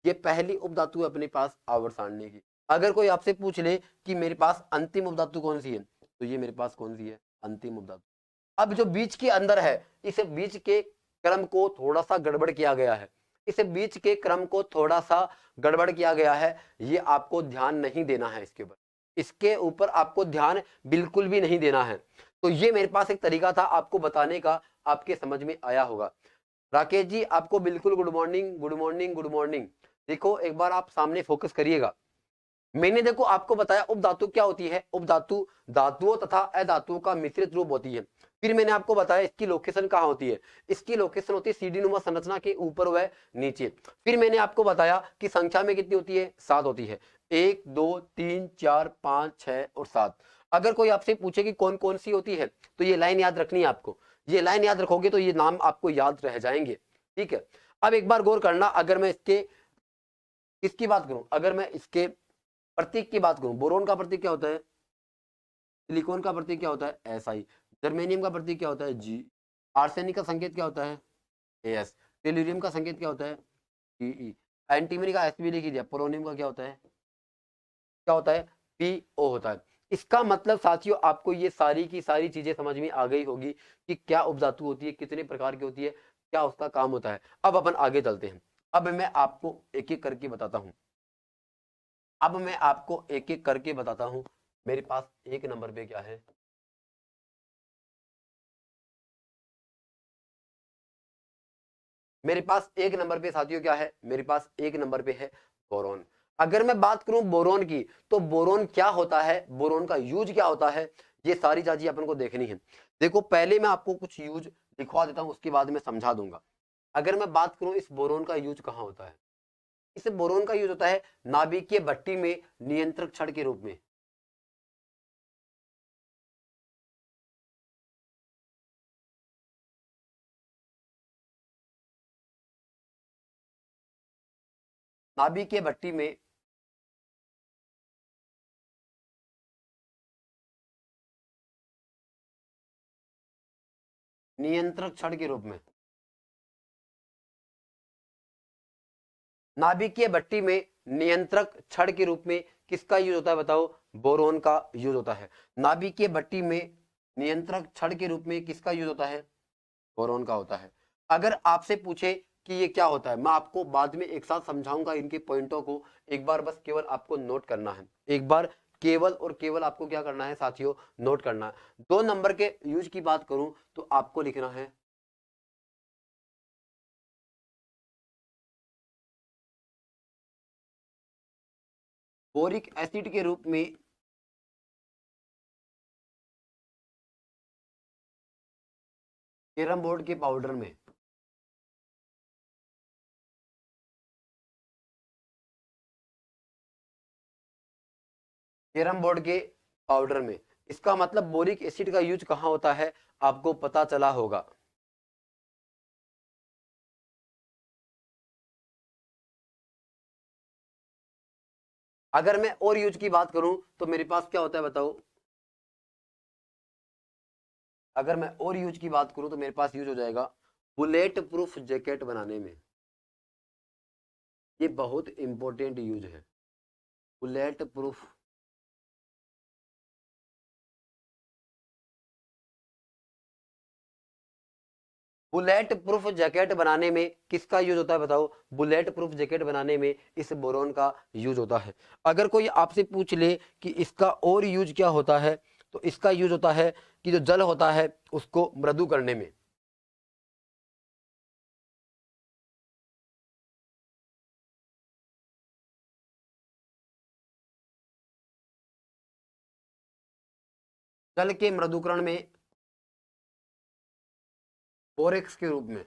ये पहली उपधातु है अपने पास आवर्त सारणी की। अगर कोई आपसे पूछ ले कि मेरे पास अंतिम उपधातु कौन सी है, तो ये मेरे पास कौन सी है? अंतिम उपधातु। अब जो बीच के अंदर है, इसे बीच के क्रम को थोड़ा सा गड़बड़ किया गया है। इसे बीच के क्रम को थोड़ा सा गड़बड़ किया गया है। ये आपको ध्यान नहीं देना है इसके ऊपर। इसके ऊपर आपको ध्यान बिल्कुल भी नहीं देना है। तो ये मेरे पास एक तरीका था आपको बताने का, आपके समझ में आया होगा। राकेश जी आपको बिल्कुल good morning, good morning, good morning. देखो एक बार आप सामने फोकस करिएगा। मैंने देखो आपको बताया उपधातु क्या होती है। उपधातु धातुओं तथा अधातुओं का मिश्रित रूप होती है। फिर मैंने आपको बताया इसकी लोकेशन कहाँ होती है। इसकी लोकेशन होती है सीढ़ी नुमा संरचना के ऊपर व नीचे। फिर मैंने आपको बताया कि संख्या में कितनी होती है? 7 होती है। 1 2 3 4 5 6 और 7। अगर कोई आपसे पूछे कि कौन कौन सी होती है, तो ये लाइन याद रखनी है आपको। ये लाइन याद रखोगे तो ये नाम आपको याद रह जाएंगे। ठीक है। अब एक बार गौर करना, अगर मैं इसके किसकी बात करूं, अगर मैं इसके प्रतीक की बात करूं, बोरोन का प्रतीक क्या होता है? सिलिकॉन का प्रतीक क्या होता है? S I. जर्मेनियम का प्रतीक क्या होता है? जी। आर्सेनिक का संकेत क्या होता है? एस। टेल्यूरियम का संकेत क्या होता है? टीई। एंटीमनी का एस भी लिख दिया। पोलोनियम का क्या होता है? क्या होता है? पीओ होता है। इसका मतलब साथियों आपको ये सारी की सारी चीजें समझ में आ गई होगी कि क्या उपधातु होती है, कितने प्रकार की होती है, क्या उसका काम होता है। अब अपन आगे चलते हैं। अब मैं आपको एक एक करके बताता हूं। अब मैं आपको एक एक करके बताता हूं। मेरे पास एक नंबर पे क्या है? मेरे पास एक नंबर पे साथियों क्या है? मेरे पास एक नंबर पे है बोरोन। अगर मैं बात करूं बोरोन की, तो बोरोन क्या होता है, बोरोन का यूज क्या होता है, ये सारी चीजें अपन को देखनी है। देखो पहले मैं आपको कुछ यूज लिखवा देता हूं, उसके बाद में समझा दूंगा। अगर मैं बात करूं इस बोरोन का यूज कहाँ होता है, इस बोरोन का यूज होता है नाभिकीय भट्टी में नियंत्रक छड़ के रूप में। नाभिकीय भट्टी में नियंत्रक छड़ के रूप में, नाभिकीय भट्टी में नियंत्रक छड़ के रूप में किसका यूज होता है बताओ, बोरोन का यूज होता है। नाभिकीय भट्टी में नियंत्रक छड़ के रूप में किसका यूज होता है, बोरोन का होता है। अगर आपसे पूछे कि ये क्या होता है, मैं आपको बाद में एक साथ समझाऊंगा इनके पॉइंटों को, एक बार बस केवल आपको नोट करना है, एक बार केवल और केवल आपको क्या करना है साथियों, नोट करना है। 2 नंबर के यूज की बात करूं तो आपको लिखना है बोरिक एसिड के रूप में कैरम बोर्ड के पाउडर में, कैरम बोर्ड के पाउडर में। इसका मतलब बोरिक एसिड का यूज कहां होता है आपको पता चला होगा। अगर मैं और यूज की बात करूं तो मेरे पास क्या होता है बताओ, अगर मैं और यूज की बात करूं तो मेरे पास यूज हो जाएगा बुलेट प्रूफ जैकेट बनाने में। ये बहुत इंपॉर्टेंट यूज है, bullet proof bullet proof jacket बनाने में किसका यूज होता है बताओ, बुलेट प्रूफ जैकेट बनाने में इस बोरोन का यूज होता है। अगर कोई आपसे पूछ ले कि इसका और यूज क्या होता है, तो इसका यूज होता है कि जो जल होता है उसको मृदु करने में। जल के मृदुकरण में बोरेक्स के रूप में,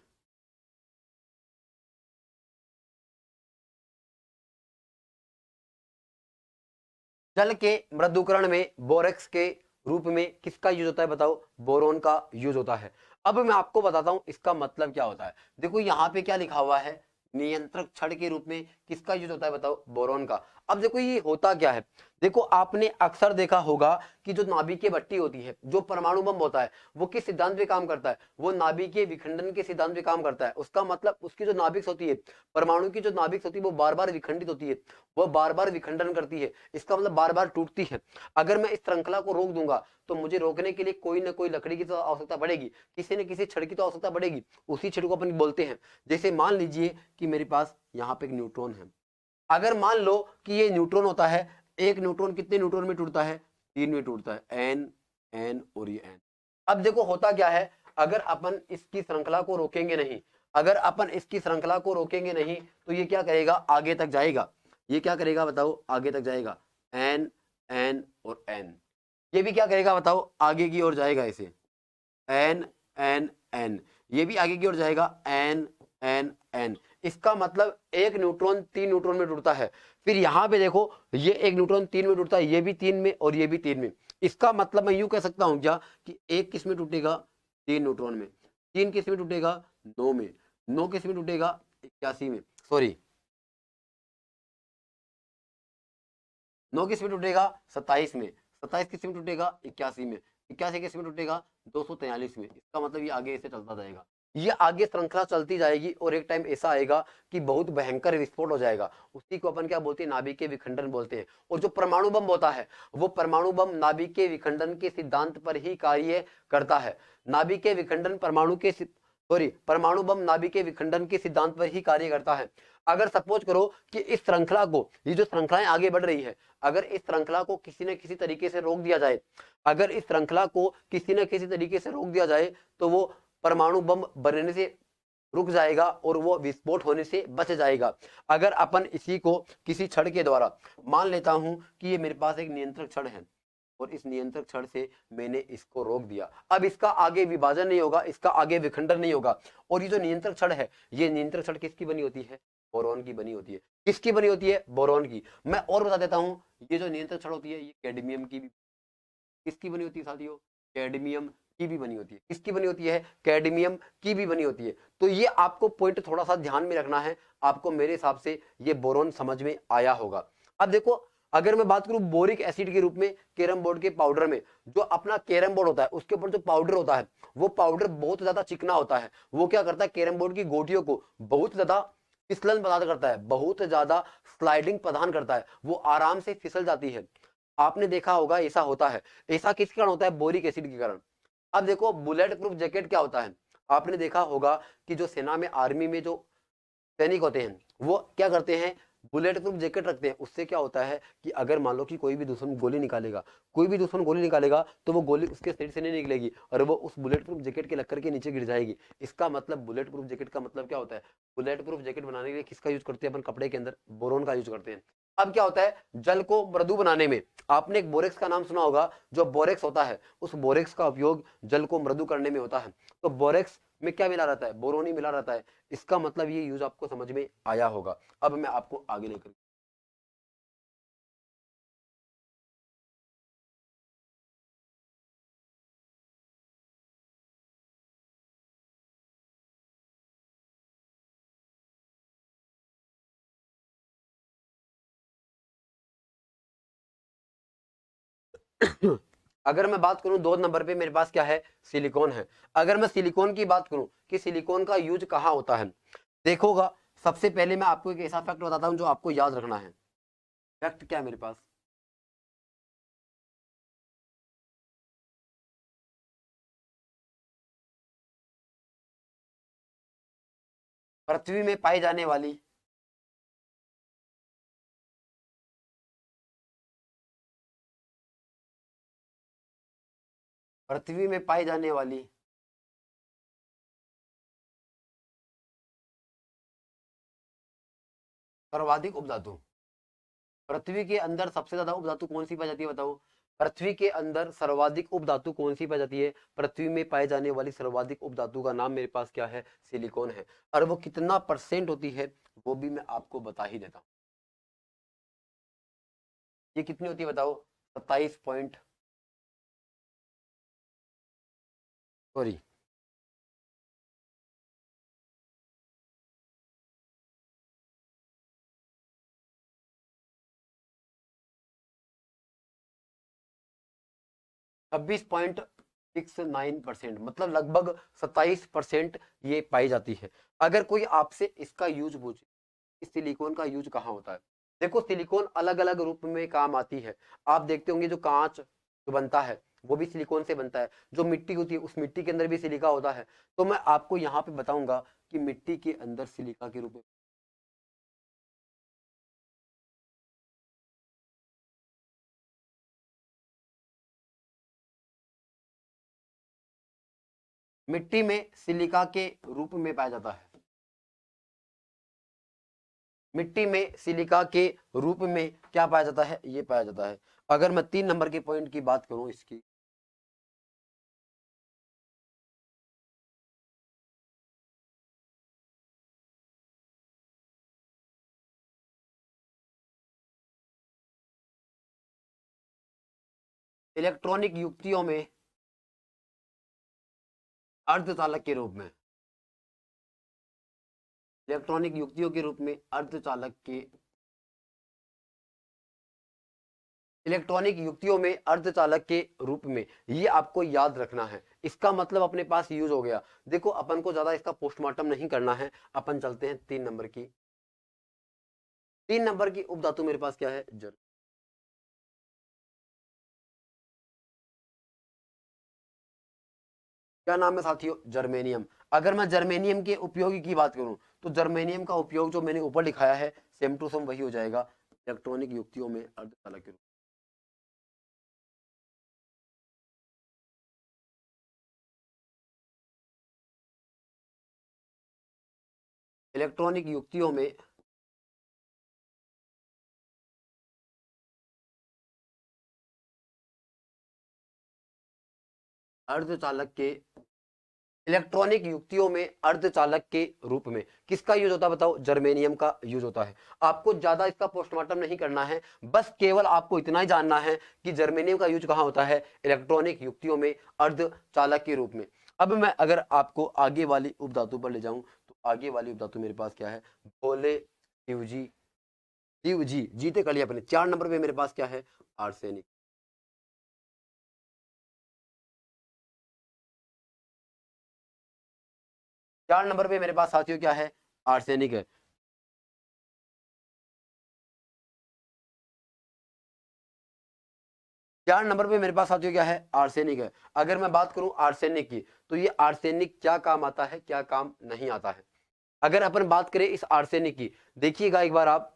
जल के मृदुकरण में बोरेक्स के रूप में किसका यूज होता है बताओ, बोरोन का यूज होता है। अब मैं आपको बताता हूं इसका मतलब क्या होता है। देखो यहां पे क्या लिखा हुआ है, नियंत्रक छड़ के रूप में किसका यूज होता है बताओ, बोरोन का। अब देखो ये होता क्या है, देखो आपने अक्सर देखा होगा कि जो नाभिकीय भट्टी होती है, जो परमाणु बम होता है, वो किस सिद्धांत पे काम करता है, वो नाभिकीय विखंडन के सिद्धांत पे काम करता है। उसका मतलब उसकी जो नाभिक होती है, परमाणु की जो नाभिक होती है वो बार बार विखंडित होती है, वो बार बार विखंडन करती है, इसका मतलब बार बार टूटती है। अगर मैं इस श्रृंखला को रोक दूंगा तो मुझे रोकने के लिए कोई ना कोई लकड़ी की तो आवश्यकता पड़ेगी, किसी न किसी छड़ की तो आवश्यकता पड़ेगी। उसी छड़ को अपन बोलते हैं, जैसे मान लीजिए कि मेरे पास यहाँ पे एक न्यूट्रॉन है। अगर मान लो कि ये न्यूट्रॉन होता है, एक न्यूट्रॉन कितने न्यूट्रॉन में टूटता है, 3 में टूटता है, एन एन और ये एन। अब देखो होता क्या है, अगर अपन इसकी श्रृंखला को रोकेंगे नहीं, अगर अपन इसकी श्रृंखला को रोकेंगे नहीं तो ये क्या करेगा, आगे तक जाएगा। ये क्या करेगा बताओ, आगे तक जाएगा, एन एन और एन। ये भी क्या करेगा बताओ, आगे की ओर जाएगा, इसे एन एन एन। ये भी आगे की ओर जाएगा, एन एन एन। इसका मतलब एक न्यूट्रॉन 3 न्यूट्रॉन में टूटता है। फिर यहां पे देखो, ये एक न्यूट्रॉन 3 में टूटता है, ये भी 3 में और ये भी 3 में। इसका मतलब मैं यूं कह सकता हूं क्या कि एक किस में टूटेगा, 3 न्यूट्रॉन में, 3 किस में टूटेगा, 9 में, 9 किस में टूटेगा, 81 में, सॉरी 9 किस में टूटेगा, 27 में, 27 किस में टूटेगा, 81 में, 81 किस में टूटेगा, 243 में। इसका मतलब ये आगे ऐसे चलता जाएगा, ये आगे श्रृंखला चलती जाएगी और एक टाइम ऐसा आएगा कि बहुत भयंकर विस्फोट हो जाएगा। उसी को अपन क्या बोलते हैं, नाभिकीय विखंडन बोलते हैं। और जो परमाणु बम होता है, वो परमाणु बम नाभिकीय विखंडन के सिद्धांत पर ही कार्य करता है। नाभिकीय विखंडन परमाणु बम नाभिकीय विखंडन के सिद्धांत पर ही कार्य करता है। अगर सपोज करो कि इस श्रृंखला को, ये जो श्रृंखलाएं आगे बढ़ रही है, अगर इस श्रृंखला को किसी न किसी तरीके से रोक दिया जाए, अगर इस श्रृंखला को किसी न किसी तरीके से रोक दिया जाए तो वो परमाणु बम बनने से रुक जाएगा और वो विस्फोट होने से बच जाएगा। अगर अपन इसी को किसी छड़ के द्वारा, मान लेता हूं कि ये मेरे पास एक नियंत्रक छड़ है, और इस नियंत्रक क्षण से मैंने इसको रोक दिया। अब इसका आगे विभाजन नहीं होगा, इसका आगे विखंडन नहीं होगा। और ये जो नियंत्रक क्षण है, ये नियंत्रक क्षण किसकी बनी होती है? बोरॉन की बनी होती है। किसकी बनी होती है? बोरॉन की। मैं और बता देता हूं, ये जो नियंत्रक क्षण होती है, ये कैडमियम की भी किसकी बनी होती है साथियों? कैडमियम की भी बनी होती है। किसकी बनी होती है? कैडमियम की भी बनी होती है। तो ये आपको पॉइंट थोड़ा सा ध्यान में रखना है। आपको मेरे हिसाब से ये बोरॉन समझ में आया होगा। अब देखो, अगर मैं बात करूं बोरिक एसिड के रूप में कैरम बोर्ड के पाउडर में, जो अपना कैरम बोर्ड होता है उसके ऊपर जो पाउडर होता है, वो पाउडर बहुत ज्यादा चिकना होता है। वो क्या करता है? कैरम बोर्ड की गोटियों को बहुत ज्यादा फिसलन प्रदान करता है, बहुत ज्यादा स्लाइडिंग प्रदान करता है, वो आराम से फिसल जाती है। आपने देखा होगा ऐसा होता है। ऐसा किस कारण होता है? बोरिक एसिड के कारण। अब देखो, बुलेट प्रूफ जैकेट क्या होता है? आपने देखा होगा कि जो सेना में, आर्मी में जो सैनिक होते हैं, वो क्या करते हैं? बुलेट प्रूफ जैकेट रखते हैं। उससे क्या होता है कि अगर मान लो कि कोई भी दुश्मन गोली निकालेगा, कोई भी दुश्मन गोली निकालेगा, तो वो गोली उसके शरीर से नहीं निकलेगी और वो उस बुलेट प्रूफ जैकेट के लक्कर के नीचे गिर जाएगी। इसका मतलब, बुलेट प्रूफ जैकेट का मतलब क्या होता है? बुलेट प्रूफ जैकेट बनाने के लिए किसका यूज करते हैं अपन? कपड़े के अंदर बोरोन का यूज करते हैं। अब क्या होता है? जल को मृदु बनाने में आपने एक बोरेक्स का नाम सुना होगा। जो बोरेक्स होता है, उस बोरेक्स का उपयोग जल को मृदु करने में होता है। तो बोरेक्स में क्या मिला रहता है? बोरोन ही मिला रहता है। इसका मतलब ये यूज आपको समझ में आया होगा। अब मैं आपको आगे लेकर, अगर मैं बात करूं 2 नंबर पे मेरे पास क्या है? सिलिकॉन है। अगर मैं सिलिकॉन की बात करूं कि सिलिकॉन का यूज कहां होता है, देखोगा, सबसे पहले मैं आपको एक ऐसा फैक्ट बताता हूं जो आपको याद रखना है। फैक्ट क्या है मेरे पास? पृथ्वी में पाई जाने वाली, पृथ्वी में पाई जाने वाली सर्वाधिक उपधातु, पृथ्वी के अंदर सबसे ज्यादा उपधातु कौन सी पाई जाती है? बताओ। पृथ्वी के अंदर सर्वाधिक उपधातु कौन सी पाई जाती है? पृथ्वी में पाए जाने वाली सर्वाधिक उपधातु का नाम मेरे पास क्या है? सिलिकॉन है। और वो कितना परसेंट होती है, वो भी मैं आपको बता ही देता हूँ। ये कितनी होती है बताओ? 27 पॉइंट, सॉरी, 26.69%, मतलब लगभग 27% ये पाई जाती है। अगर कोई आपसे इसका यूज पूछे, इस सिलिकॉन का यूज कहाँ होता है, देखो, सिलिकॉन अलग अलग रूप में काम आती है। आप देखते होंगे जो कांच जो बनता है, वो भी सिलिकॉन से बनता है। जो मिट्टी होती है, उस मिट्टी के अंदर भी सिलिका होता है। तो मैं आपको यहाँ पे बताऊंगा कि मिट्टी के अंदर सिलिका के रूप में, मिट्टी में सिलिका के रूप में पाया जाता है। मिट्टी में सिलिका के रूप में क्या पाया जाता है? ये पाया जाता है। अगर मैं 3 नंबर के पॉइंट की बात करूं इसकी, इलेक्ट्रॉनिक युक्तियों में अर्धचालक के रूप में, इलेक्ट्रॉनिक युक्तियों के रूप में अर्धचालक के, इलेक्ट्रॉनिक युक्तियों में अर्धचालक के रूप में, ये आपको याद रखना है। इसका मतलब अपने पास यूज हो गया। देखो, अपन को ज्यादा इसका पोस्टमार्टम नहीं करना है। अपन चलते हैं 3 नंबर की। 3 नंबर की उपधातु मेरे पास क्या है? जर, क्या नाम है साथियों? जर्मेनियम। अगर मैं जर्मेनियम के उपयोग की बात करूं, तो जर्मेनियम का उपयोग जो मैंने ऊपर लिखाया है, सेम टू सेम वही हो जाएगा, इलेक्ट्रॉनिक युक्तियों में अर्धचालक के रूप, इलेक्ट्रॉनिक युक्तियों में अर्धचालक के इलेक्ट्रॉनिक युक्तियों में अर्धचालक के रूप में किसका यूज होता है बताओ? जर्मेनियम का यूज होता है। आपको ज्यादा इसका पोस्टमार्टम नहीं करना है, बस केवल आपको इतना ही जानना है कि जर्मेनियम का यूज कहां होता है? इलेक्ट्रॉनिक युक्तियों में अर्धचालक के रूप में। अब मैं अगर आपको आगे वाली उपधातु पर ले जाऊं तो आगे वाली उपधातु मेरे पास क्या है? भोले, शिवजी, शिवजी जीते कर लिया अपने। 4 नंबर पे मेरे पास क्या है? आर्सेनिक। 4 नंबर पे मेरे पास साथियों क्या है? आर्सेनिक है। 4 नंबर पे मेरे पास साथियों क्या है? आर्सेनिक है। अगर मैं बात करूं आर्सेनिक की, तो ये आर्सेनिक क्या काम आता है, क्या काम नहीं आता है? अगर अपन बात करें इस आर्सेनिक की, देखिएगा एक बार आप,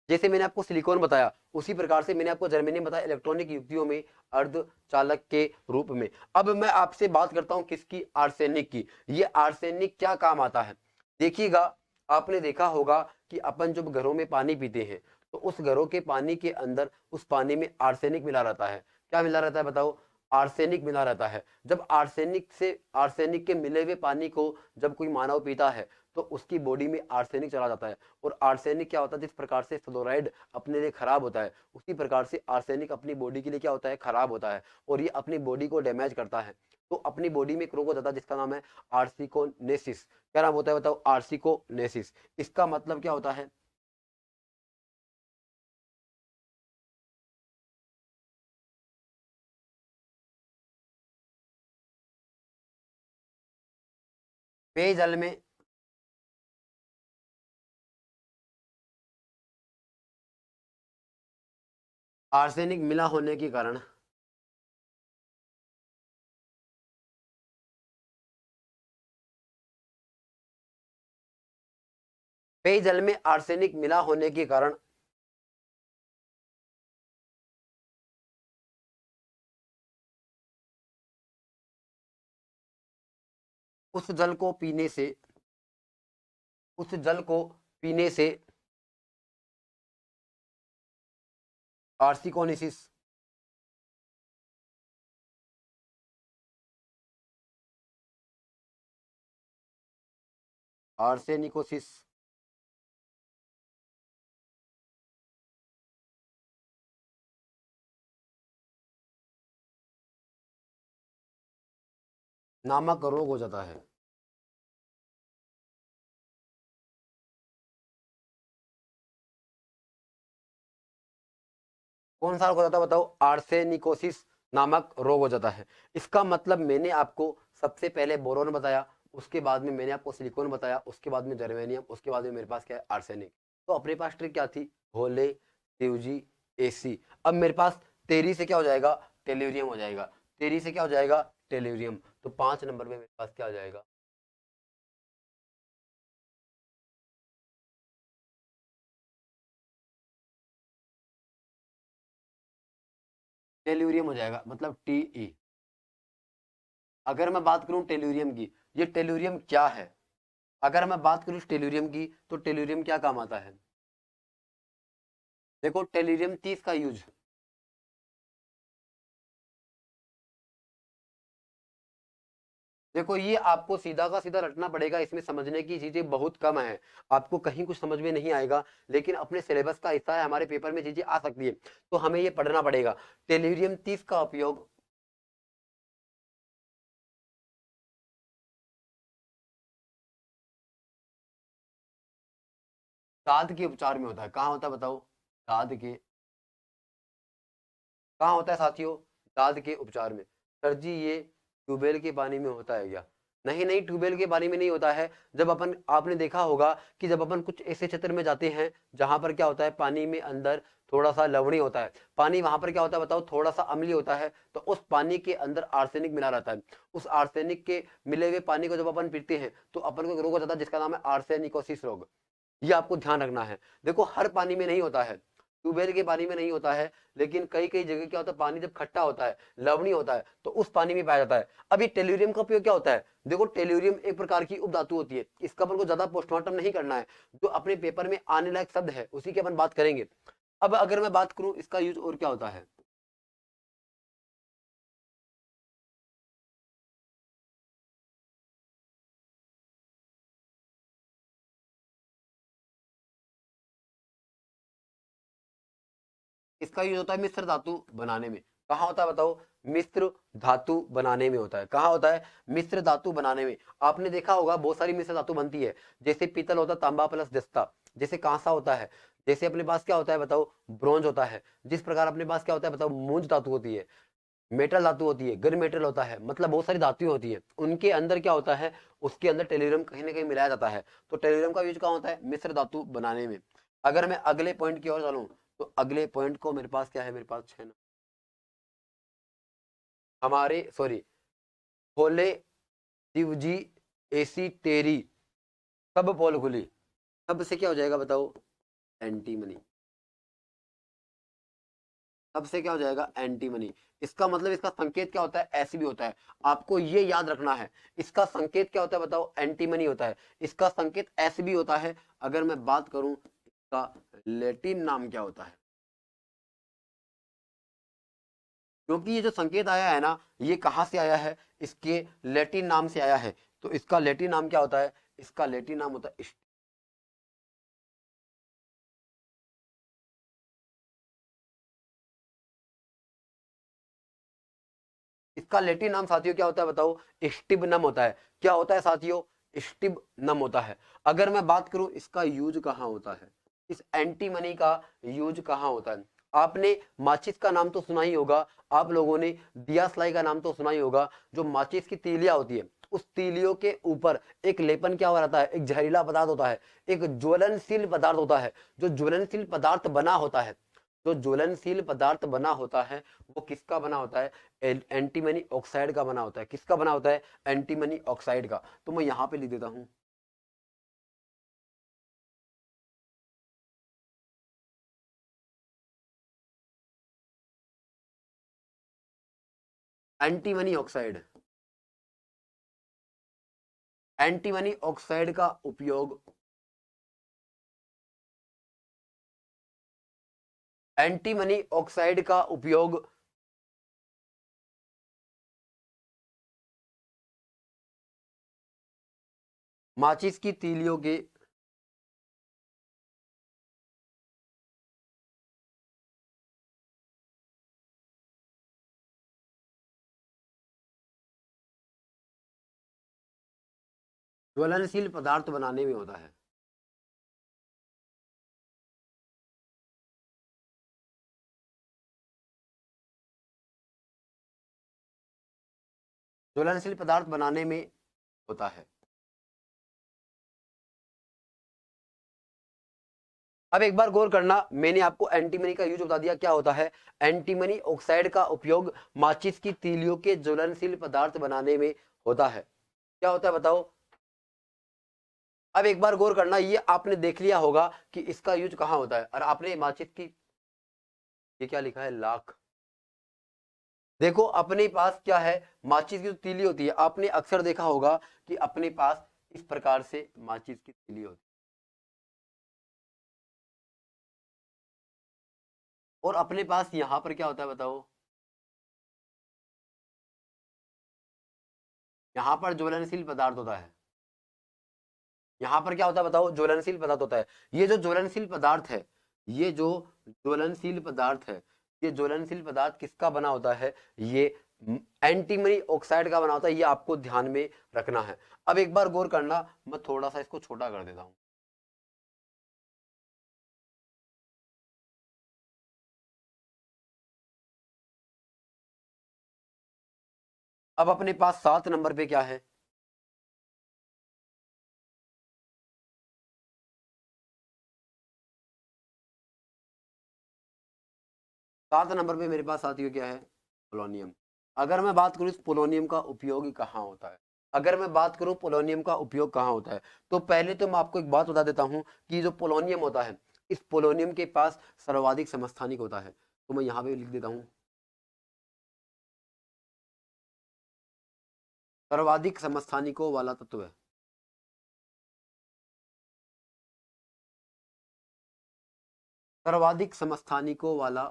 जैसे मैंने आपको सिलिकॉन बताया उसी प्रकार से मैंने आपको जर्मेनियम बताया इलेक्ट्रॉनिक युक्तियों में अर्धचालक के रूप में। अब मैं आपसे बात करता हूं किसकी? आर्सेनिक की। ये आर्सेनिक क्या काम आता है? देखिएगा, आपने देखा होगा कि अपन जब घरों में पानी पीते हैं तो उस घरों के पानी के अंदर उस पानी में आर्सेनिक मिला रहता है। क्या मिला रहता है बताओ? आर्सेनिक मिला रहता है। जब आर्सेनिक के मिले हुए पानी को जब कोई मानव पीता है तो उसकी बॉडी में आर्सेनिक चला जाता है। और आर्सेनिक क्या होता है? जिस प्रकार से फ्लोराइड अपने लिए खराब होता है उसी प्रकार से आर्सेनिक अपनी बॉडी के लिए क्या होता है? खराब होता है। और ये अपनी बॉडी को डैमेज करता है। तो अपनी बॉडी में एक रोग हो जाता है जिसका नाम है आर्सिकोनेसिस। क्या नाम होता है बताओ? आर्सिकोनेसिस। इसका मतलब क्या होता है? पेयजल में आर्सेनिक मिला होने के कारण पेयजल में आर्सेनिक मिला होने के कारण उस जल को पीने से उस जल को पीने से आर्सिकोनेसिस आर्सेनिकोसिस नामक रोग हो जाता है। कौन सा रोग हो जाता है बताओ? आर्सेनिकोसिस नामक रोग हो जाता है। इसका मतलब मैंने आपको सबसे पहले बोरोन बताया, उसके बाद में मैंने आपको सिलिकॉन बताया, उसके बाद में जर्मेनियम, उसके बाद में मेरे पास क्या है? आर्सेनिक। तो अपने पास ट्रिक क्या थी? भोले, शिवजी, एसी। अब मेरे पास तेरी से क्या हो जाएगा? टेल्यूरियम हो जाएगा। तेरी से क्या हो जाएगा? टेल्यूरियम। तो 5 नंबर में मेरे पास क्या हो जाएगा? टेल्यूरियम हो जाएगा, मतलब टी। अगर मैं बात करूं टेल्यूरियम की, ये टेल्यूरियम क्या है? अगर मैं बात करूं टेल्यूरियम की तो टेल्यूरियम क्या काम आता है? देखो, टेल्यूरियम 30 का यूज, देखो ये आपको सीधा का सीधा रटना पड़ेगा, इसमें समझने की चीजें बहुत कम है। आपको कहीं कुछ समझ में नहीं आएगा, लेकिन अपने सिलेबस का हिस्सा है, हमारे पेपर में चीजें आ सकती है, तो हमें ये पढ़ना पड़ेगा। टेल्यूरियम 30 का उपयोग दाद के उपचार में होता है। कहाँ होता है बताओ? दाद के कहाँ होता है साथियों? दाद के उपचार में। सर जी ये ट्यूबवेल के पानी में होता है क्या? नहीं नहीं, ट्यूबवेल के पानी में नहीं होता है। जब अपन, आपने देखा होगा कि जब अपन कुछ ऐसे क्षेत्र में जाते हैं जहां पर क्या होता है? पानी में अंदर थोड़ा सा लवणी होता है, पानी वहां पर क्या होता है बताओ? थोड़ा सा अम्लीय होता है। तो उस पानी के अंदर आर्सेनिक मिला रहता है। उस आर्सेनिक के मिले हुए पानी को जब अपन पीते हैं तो अपन को एक रोग हो जाता है जिसका नाम है आर्सेनिकोसिस रोग। ये आपको ध्यान रखना है। देखो, हर पानी में नहीं होता है, ट्यूबवेल के पानी में नहीं होता है, लेकिन कई कई जगह क्या होता है? पानी जब खट्टा होता है, लवणी होता है, तो उस पानी में पाया जाता है। अब ये टेल्यूरियम का उपयोग क्या होता है? देखो, टेल्यूरियम एक प्रकार की उपधातु होती है, इसका अपन को ज्यादा पोस्टमार्टम नहीं करना है। जो अपने पेपर में आने लायक शब्द है उसी की अपन बात करेंगे। अब अगर मैं बात करूं इसका यूज और क्या होता है? इसका यूज होता है मिश्र धातु बनाने में। कहाँ होता है बताओ? मिश्र धातु बनाने में होता है। कहाँ होता है? मिश्र धातु बनाने में। आपने देखा होगा बहुत सारी मिश्र धातु बनती है, जैसे पीतल होता है तांबा प्लस जस्ता, जैसे कांसा होता है, जैसे अपने पास क्या होता है बताओ? ब्रोंज होता है। जिस प्रकार अपने पास क्या होता है बताओ? मूंज धातु होती है, मेटल धातु होती है, गन मेटल होता है, मतलब बहुत सारी धातुएं होती है। उनके अंदर क्या होता है? उसके अंदर टेल्यूरियम कहीं ना कहीं मिलाया जाता है। तो टेल्यूरियम का यूज कहाँ होता है? मिश्र धातु बनाने में। अगर मैं अगले पॉइंट की ओर चलूं तो अगले पॉइंट को मेरे पास क्या है? मेरे पास 6 हमारे सॉरी खोले शिवजी एसी तेरी कब पोल खुली, तब से क्या हो जाएगा बताओ? एंटीमनी। तब से क्या हो जाएगा? एंटीमनी। इसका मतलब इसका संकेत क्या होता है? ऐसे भी होता है। आपको ये याद रखना है, इसका संकेत क्या होता है बताओ? एंटीमनी होता है। इसका संकेत ऐसे भी होता है। अगर मैं बात करूं इसका लैटिन नाम क्या होता है, क्योंकि ये जो संकेत आया है ना, ये कहां से आया है? इसके लैटिन नाम से आया है। तो इसका लैटिन नाम क्या होता है? इसका लैटिन नाम होता है इसका लैटिन नाम साथियों क्या होता है बताओ? स्टिबनम होता है। क्या होता है साथियों? स्टिबनम होता है। अगर मैं बात करूं इसका यूज कहां होता है, इस एंटीमनी का यूज कहां होता है? आपने माचिस का नाम तो सुना ही होगा, आप लोगों ने दिया सलाई का नाम तो सुना ही होगा। जो माचिस की तीलियां होती है, उस तीलियों के ऊपर एक लेपन क्या हो रहता है? एक जहरीला पदार्थ होता है, एक ज्वलनशील पदार्थ होता है। जो ज्वलनशील पदार्थ बना होता है, जो ज्वलनशील पदार्थ बना होता है, वो किसका बना होता है? एंटीमनी ऑक्साइड का बना होता है। किसका बना होता है? एंटीमनी ऑक्साइड का। तो मैं यहां पे लिख देता हूं एंटीमनी ऑक्साइड। एंटीमनी ऑक्साइड का उपयोग एंटीमनी ऑक्साइड का उपयोग माचिस की तीलियों के ज्वलनशील पदार्थ बनाने में होता है। ज्वलनशील पदार्थ बनाने में होता है। अब एक बार गौर करना, मैंने आपको एंटीमनी का यूज बता दिया क्या होता है। एंटीमनी ऑक्साइड का उपयोग माचिस की तीलियों के ज्वलनशील पदार्थ बनाने में होता है। क्या होता है बताओ? अब एक बार गौर करना, ये आपने देख लिया होगा कि इसका यूज कहां होता है। और आपने माचिस की, ये क्या लिखा है? लाख। देखो अपने पास क्या है? माचिस की जो तीली होती है, आपने अक्सर देखा होगा कि अपने पास इस प्रकार से माचिस की तीली होती है। और अपने पास यहां पर क्या होता है बताओ? यहां पर ज्वलनशील पदार्थ होता है। यहां पर क्या होता है बताओ? ज्वलनशील पदार्थ होता है। ये जो ज्वलनशील पदार्थ है, ये जो ज्वलनशील पदार्थ है, ये ज्वलनशील पदार्थ किसका बना होता है? ये एंटीमनी ऑक्साइड का बना होता है। ये आपको ध्यान में रखना है। अब एक बार गौर करना, मैं थोड़ा सा इसको छोटा कर देता हूं। अब अपने पास 7 नंबर पे क्या है? 7 नंबर पे मेरे पास साथियों क्या है? पोलोनियम। अगर मैं बात करूं इस पोलोनियम का उपयोग कहाँ होता है, अगर मैं बात करूं पोलोनियम का उपयोग कहाँ होता है, तो पहले तो मैं आपको एक बात बता देता हूं कि जो पोलोनियम होता है, इस पोलोनियम के पास सर्वाधिक समस्थानिक होता है। तो मैं यहाँ पे लिख देता हूँ सर्वाधिक समस्थानिकों वाला तत्व है। सर्वाधिक समस्थानिकों वाला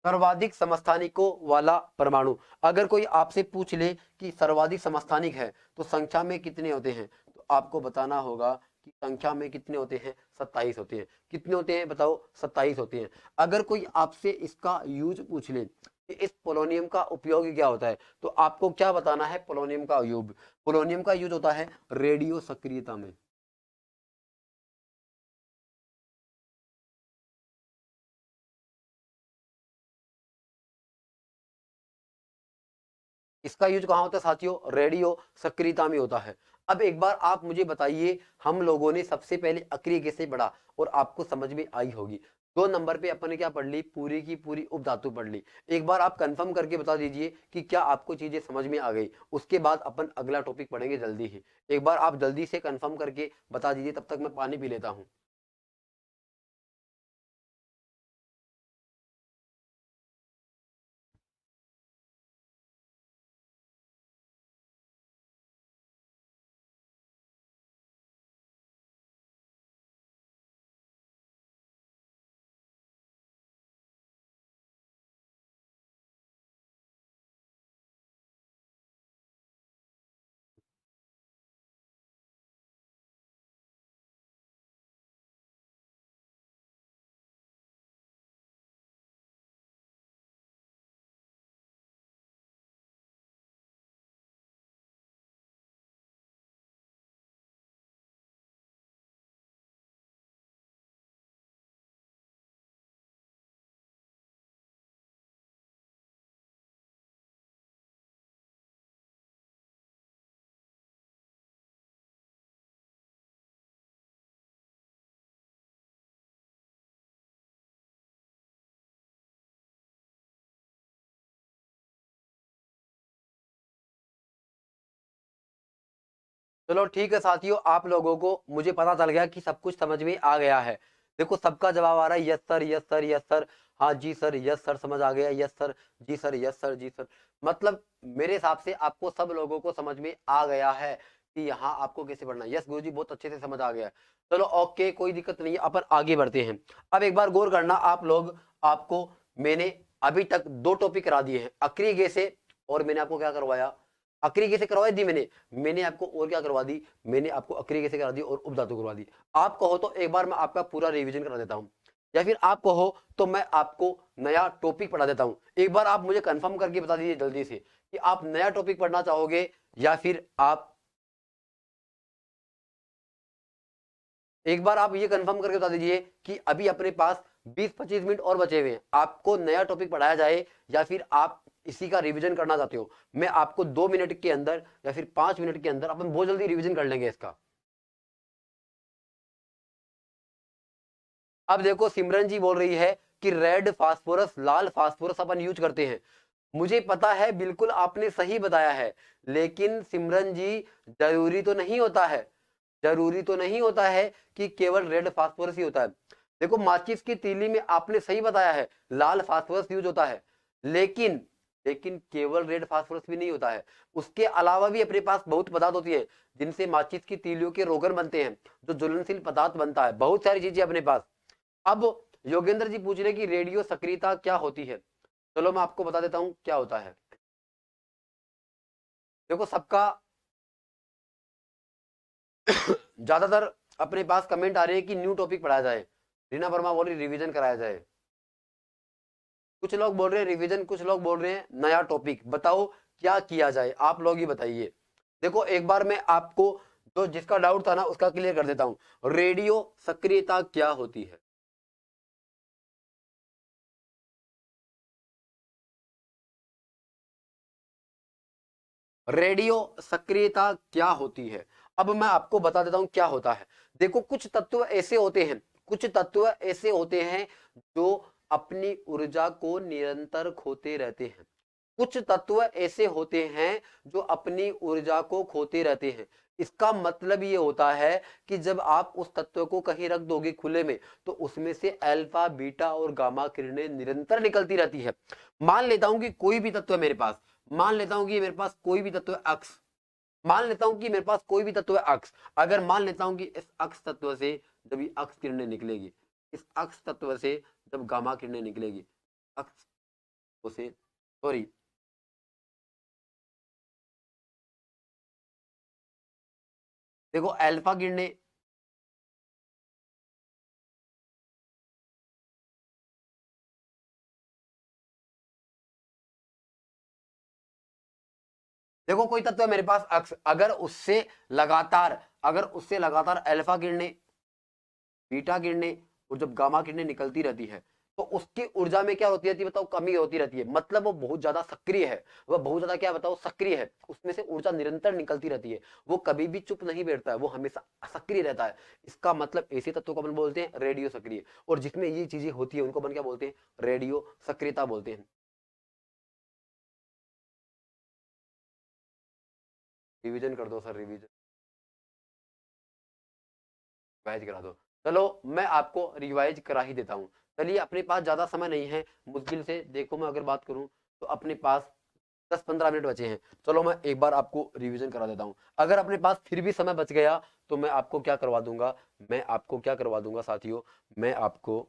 सर्वाधिक समस्थानिकों वाला परमाणु। अगर कोई आपसे पूछ ले कि सर्वाधिक समस्थानिक है तो संख्या में कितने होते हैं, तो आपको बताना होगा की संख्या में कितने होते हैं? 27 होते हैं। कितने होते हैं बताओ? 27 होते हैं। अगर कोई आपसे इसका यूज पूछ ले कि इस पोलोनियम का उपयोग क्या होता है, तो आपको क्या बताना है? पोलोनियम का यूज, पोलोनियम का यूज होता है रेडियो सक्रियता में। इसका यूज कहाँ होता है साथियों? रेडियो सक्रियता में होता है। अब एक बार आप मुझे बताइए, हम लोगों ने सबसे पहले अक्रिय कैसे पढ़ा और आपको समझ में आई होगी। 2 नंबर पे अपन ने क्या पढ़ ली? पूरी की पूरी उपधातु पढ़ ली। एक बार आप कंफर्म करके बता दीजिए कि क्या आपको चीजें समझ में आ गई। उसके बाद अपन अगला टॉपिक पढ़ेंगे जल्दी ही। एक बार आप जल्दी से कंफर्म करके बता दीजिए, तब तक मैं पानी पी लेता हूँ। चलो ठीक है साथियों, आप लोगों को मुझे पता चल गया कि सब कुछ समझ में आ गया है। देखो सबका जवाब आ रहा है yes sir, yes sir, yes sir, हाँ जी सर, यस सर, समझ आ गया, यस सर, जी सर, यस सर, जी सर। मतलब मेरे हिसाब से आपको सब लोगों को समझ में आ गया है कि यहाँ आपको कैसे पढ़ना है। यस गुरुजी, बहुत अच्छे से समझ आ गया है। चलो ओके, कोई दिक्कत नहीं है, अपन आगे बढ़ते हैं। अब एक बार गौर करना आप लोग, आपको मैंने अभी तक 2 टॉपिक करा दिए हैं, अक्रिय गैसें, और मैंने आपको क्या करवाया? अक्रिय गैसें करवाई दी मैंने आपको, और क्या करवा दी? मैंने आपको अक्रिय गैसें करा दी और उपधातु करवा दी। आप कहो तो एक बार मैं आपका पूरा रिवीजन करा देता हूं, या फिर आप कहो तो मैं आपको नया टॉपिक पढ़ा देता हूं। एक बार आप मुझे कंफर्म करके बता दीजिए जल्दी से कि आप नया टॉपिक पढ़ना चाहोगे या फिर आप, एक बार आप ये कंफर्म करके बता दीजिए कि अभी अपने पास 20-25 मिनट और बचे हुए हैं, आपको नया टॉपिक पढ़ाया जाए या फिर आप इसी का रिवीजन करना चाहते हो। मैं आपको 2 मिनट के अंदर या फिर 5 मिनट के अंदर अपन बहुत जल्दी रिवीजन कर लेंगे इसका। अब देखो सिमरन जी बोल रही है कि रेड फास्फोरस, लाल फास्फोरस अपन यूज करते हैं। मुझे पता है, बिल्कुल आपने सही बताया है, लेकिन सिमरन जी जरूरी तो नहीं होता है, जरूरी तो नहीं होता है कि केवल रेड फास्फोरस ही होता है। देखो माचिस की तीली में आपने सही बताया है लाल फास्फोरस यूज होता है, लेकिन लेकिन केवल रेड फास्फोरस भी नहीं होता है। उसके अलावा भी अपने पास बहुत पदार्थ होती है जिनसे माचिस की तीलियों के रोगन बनते हैं, जो ज्वलनशील पदार्थ बनता है, बहुत सारी चीजें अपने पास। अब योगेंद्र जी पूछ रहे कि रेडियो सक्रियता क्या होती है। चलो मैं आपको बता देता हूं क्या होता है। देखो सबका ज्यादातर अपने पास कमेंट आ रहे हैं कि न्यू टॉपिक पढ़ाया जाए। रीना वर्मा बोल रही रिवीजन कराया जाए। कुछ लोग बोल रहे हैं रिवीजन, कुछ लोग बोल रहे हैं नया टॉपिक। बताओ क्या किया जाए, आप लोग ही बताइए। देखो एक बार मैं आपको जो जिसका डाउट था ना उसका क्लियर कर देता हूं। रेडियो सक्रियता क्या होती है? रेडियो सक्रियता क्या होती है? अब मैं आपको बता देता हूं क्या होता है। देखो कुछ तत्व ऐसे होते हैं, कुछ तत्व ऐसे होते हैं जो अपनी ऊर्जा को निरंतर खोते रहते हैं। कुछ तत्व ऐसे होते हैं जो अपनी ऊर्जा को खोते रहते हैं। इसका मतलब ये होता है कि जब आप उस तत्व को कहीं रख दोगे खुले में, तो उसमें से अल्फा, बीटा और गामा किरणें निरंतर निकलती रहती है। मान लेता हूं कि कोई भी तत्व है मेरे पास, मान लेता हूं कि मेरे पास कोई भी तत्व है अक्स, मान लेता हूं कि मेरे पास कोई भी तत्व है अक्स। अगर मान लेता हूं कि इस अक्स तत्व से जब ये अक्स किरणें निकलेगी, इस अक्स तत्व से जब गामा किरणें निकलेगी, अक्स से, सॉरी, देखो अल्फा किरणें, देखो कोई तत्व है मेरे पास, अगर उससे लगातार अल्फा किरणें, बीटा किरणें और जब गामा किरणें निकलती रहती है, तो उसकी ऊर्जा में क्या होती रहती है बताओ, कमी होती रहती है। मतलब वो बहुत ज्यादा सक्रिय है, वह बहुत ज्यादा क्या बताओ सक्रिय है, उसमें से ऊर्जा निरंतर निकलती रहती है, वो कभी भी चुप नहीं बैठता है, वो हमेशा सक्रिय रहता है। इसका मतलब ऐसे तत्वों को अपन बोलते हैं रेडियो सक्रिय, और जिसमें ये चीजें होती है उनको अपन क्या बोलते हैं, रेडियो सक्रियता बोलते हैं। रिवीजन कर दो सर, रिवीजन रिवाइज करा दो। चलो मैं आपको रिवाइज करा ही देता हूँ। चलिए, अपने पास ज्यादा समय नहीं है, मुश्किल से देखो मैं अगर बात करूँ तो अपने पास 10-15 मिनट बचे हैं। चलो मैं एक बार आपको रिवीजन करा देता हूँ। अगर अपने पास फिर भी समय बच गया तो मैं आपको क्या करवा दूंगा, मैं आपको क्या करवा दूंगा साथियों, मैं आपको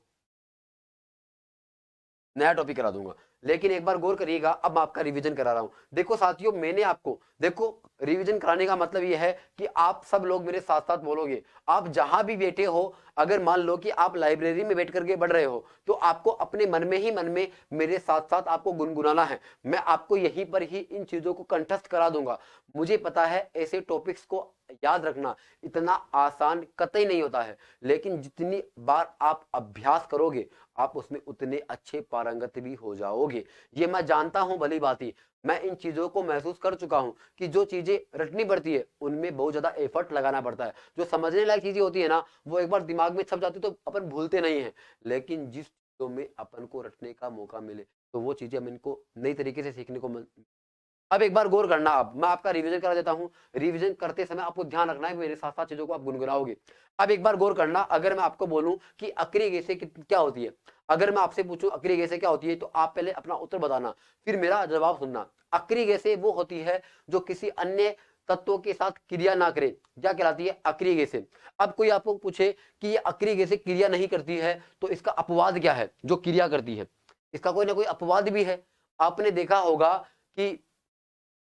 नया टॉपिक करा दूंगा। लेकिन एक बार गौर करिएगा, अब मैं आपका रिवीजन करा रहा हूं। देखो साथियों, मैंने आपको देखो रिवीजन कराने का मतलब यह है कि आप सब लोग मेरे साथ साथ बोलोगे। आप जहां भी बैठे हो, अगर मान लो कि आप लाइब्रेरी में बैठ करके पढ़ रहे हो, तो आपको अपने मन में ही मन में मेरे साथ साथ आपको गुनगुनाना है। मैं आपको यहीं पर ही इन चीजों को कंठस्थ करा दूंगा। मुझे पता है ऐसे टॉपिक्स को याद रखना इतना आसान कतई नहीं होता है, लेकिन जितनी बार आप अभ्यास करोगे आप उसमें उतने अच्छे पारंगत भी हो जाओगे। ये मैं जानता हूं, भली बात ही मैं इन चीजों को महसूस कर चुका हूं कि जो चीजें रटनी पड़ती है उनमें बहुत ज्यादा एफर्ट लगाना पड़ता है। जो समझने लायक चीजें होती है ना, वो एक बार दिमाग में छप जाती तो अपन भूलते नहीं है। लेकिन जिस चीजों में अपन को रटने का मौका मिले तो वो चीजें हम इनको नई तरीके से सीखने को अब एक बार गौर करना। अब मैं आपका रिवीजन करा देता हूं। रिवीजन करते समय आपको ध्यान रखना है, मेरे साथ साथ चीजों को आप गुनगुनाओगे। अब एक बार गौर करना, अगर मैं आपको बोलूं कि अक्रिय गैसें क्या होती है, अगर मैं आपसे पूछूं अक्रिय गैसें क्या होती है, तो आप पहले अपना उत्तर बताना, फिर मेरा जवाब सुनना। अक्रिय गैसें वो होती है जो किसी अन्य तत्वों के साथ क्रिया ना करे, क्या कहलाती है, अक्रिय गैसें। अब कोई आपको पूछे कि ये अक्रिय गैसें क्रिया नहीं करती है, तो इसका अपवाद क्या है जो क्रिया करती है। इसका कोई ना कोई अपवाद भी है। आपने देखा होगा कि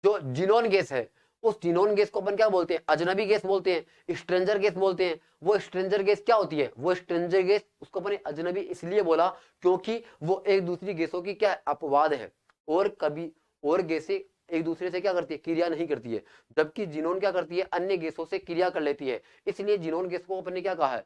जो जिनोन गैस है, उस जिनोन गैस को अपन क्या बोलते हैं, अजनबी गैस बोलते हैं, स्ट्रेंजर गैस बोलते हैं। वो स्ट्रेंजर गैस क्या होती है, वो स्ट्रेंजर गैस उसको अपन अजनबी इसलिए बोला क्योंकि वो एक दूसरी गैसों की क्या अपवाद है, और कभी और गैसें एक दूसरे से क्या करती है, क्रिया नहीं करती है। जबकि जिनोन क्या करती है, अन्य गैसों से क्रिया कर लेती है। इसलिए जिनोन गैस को अपन ने क्या कहा है,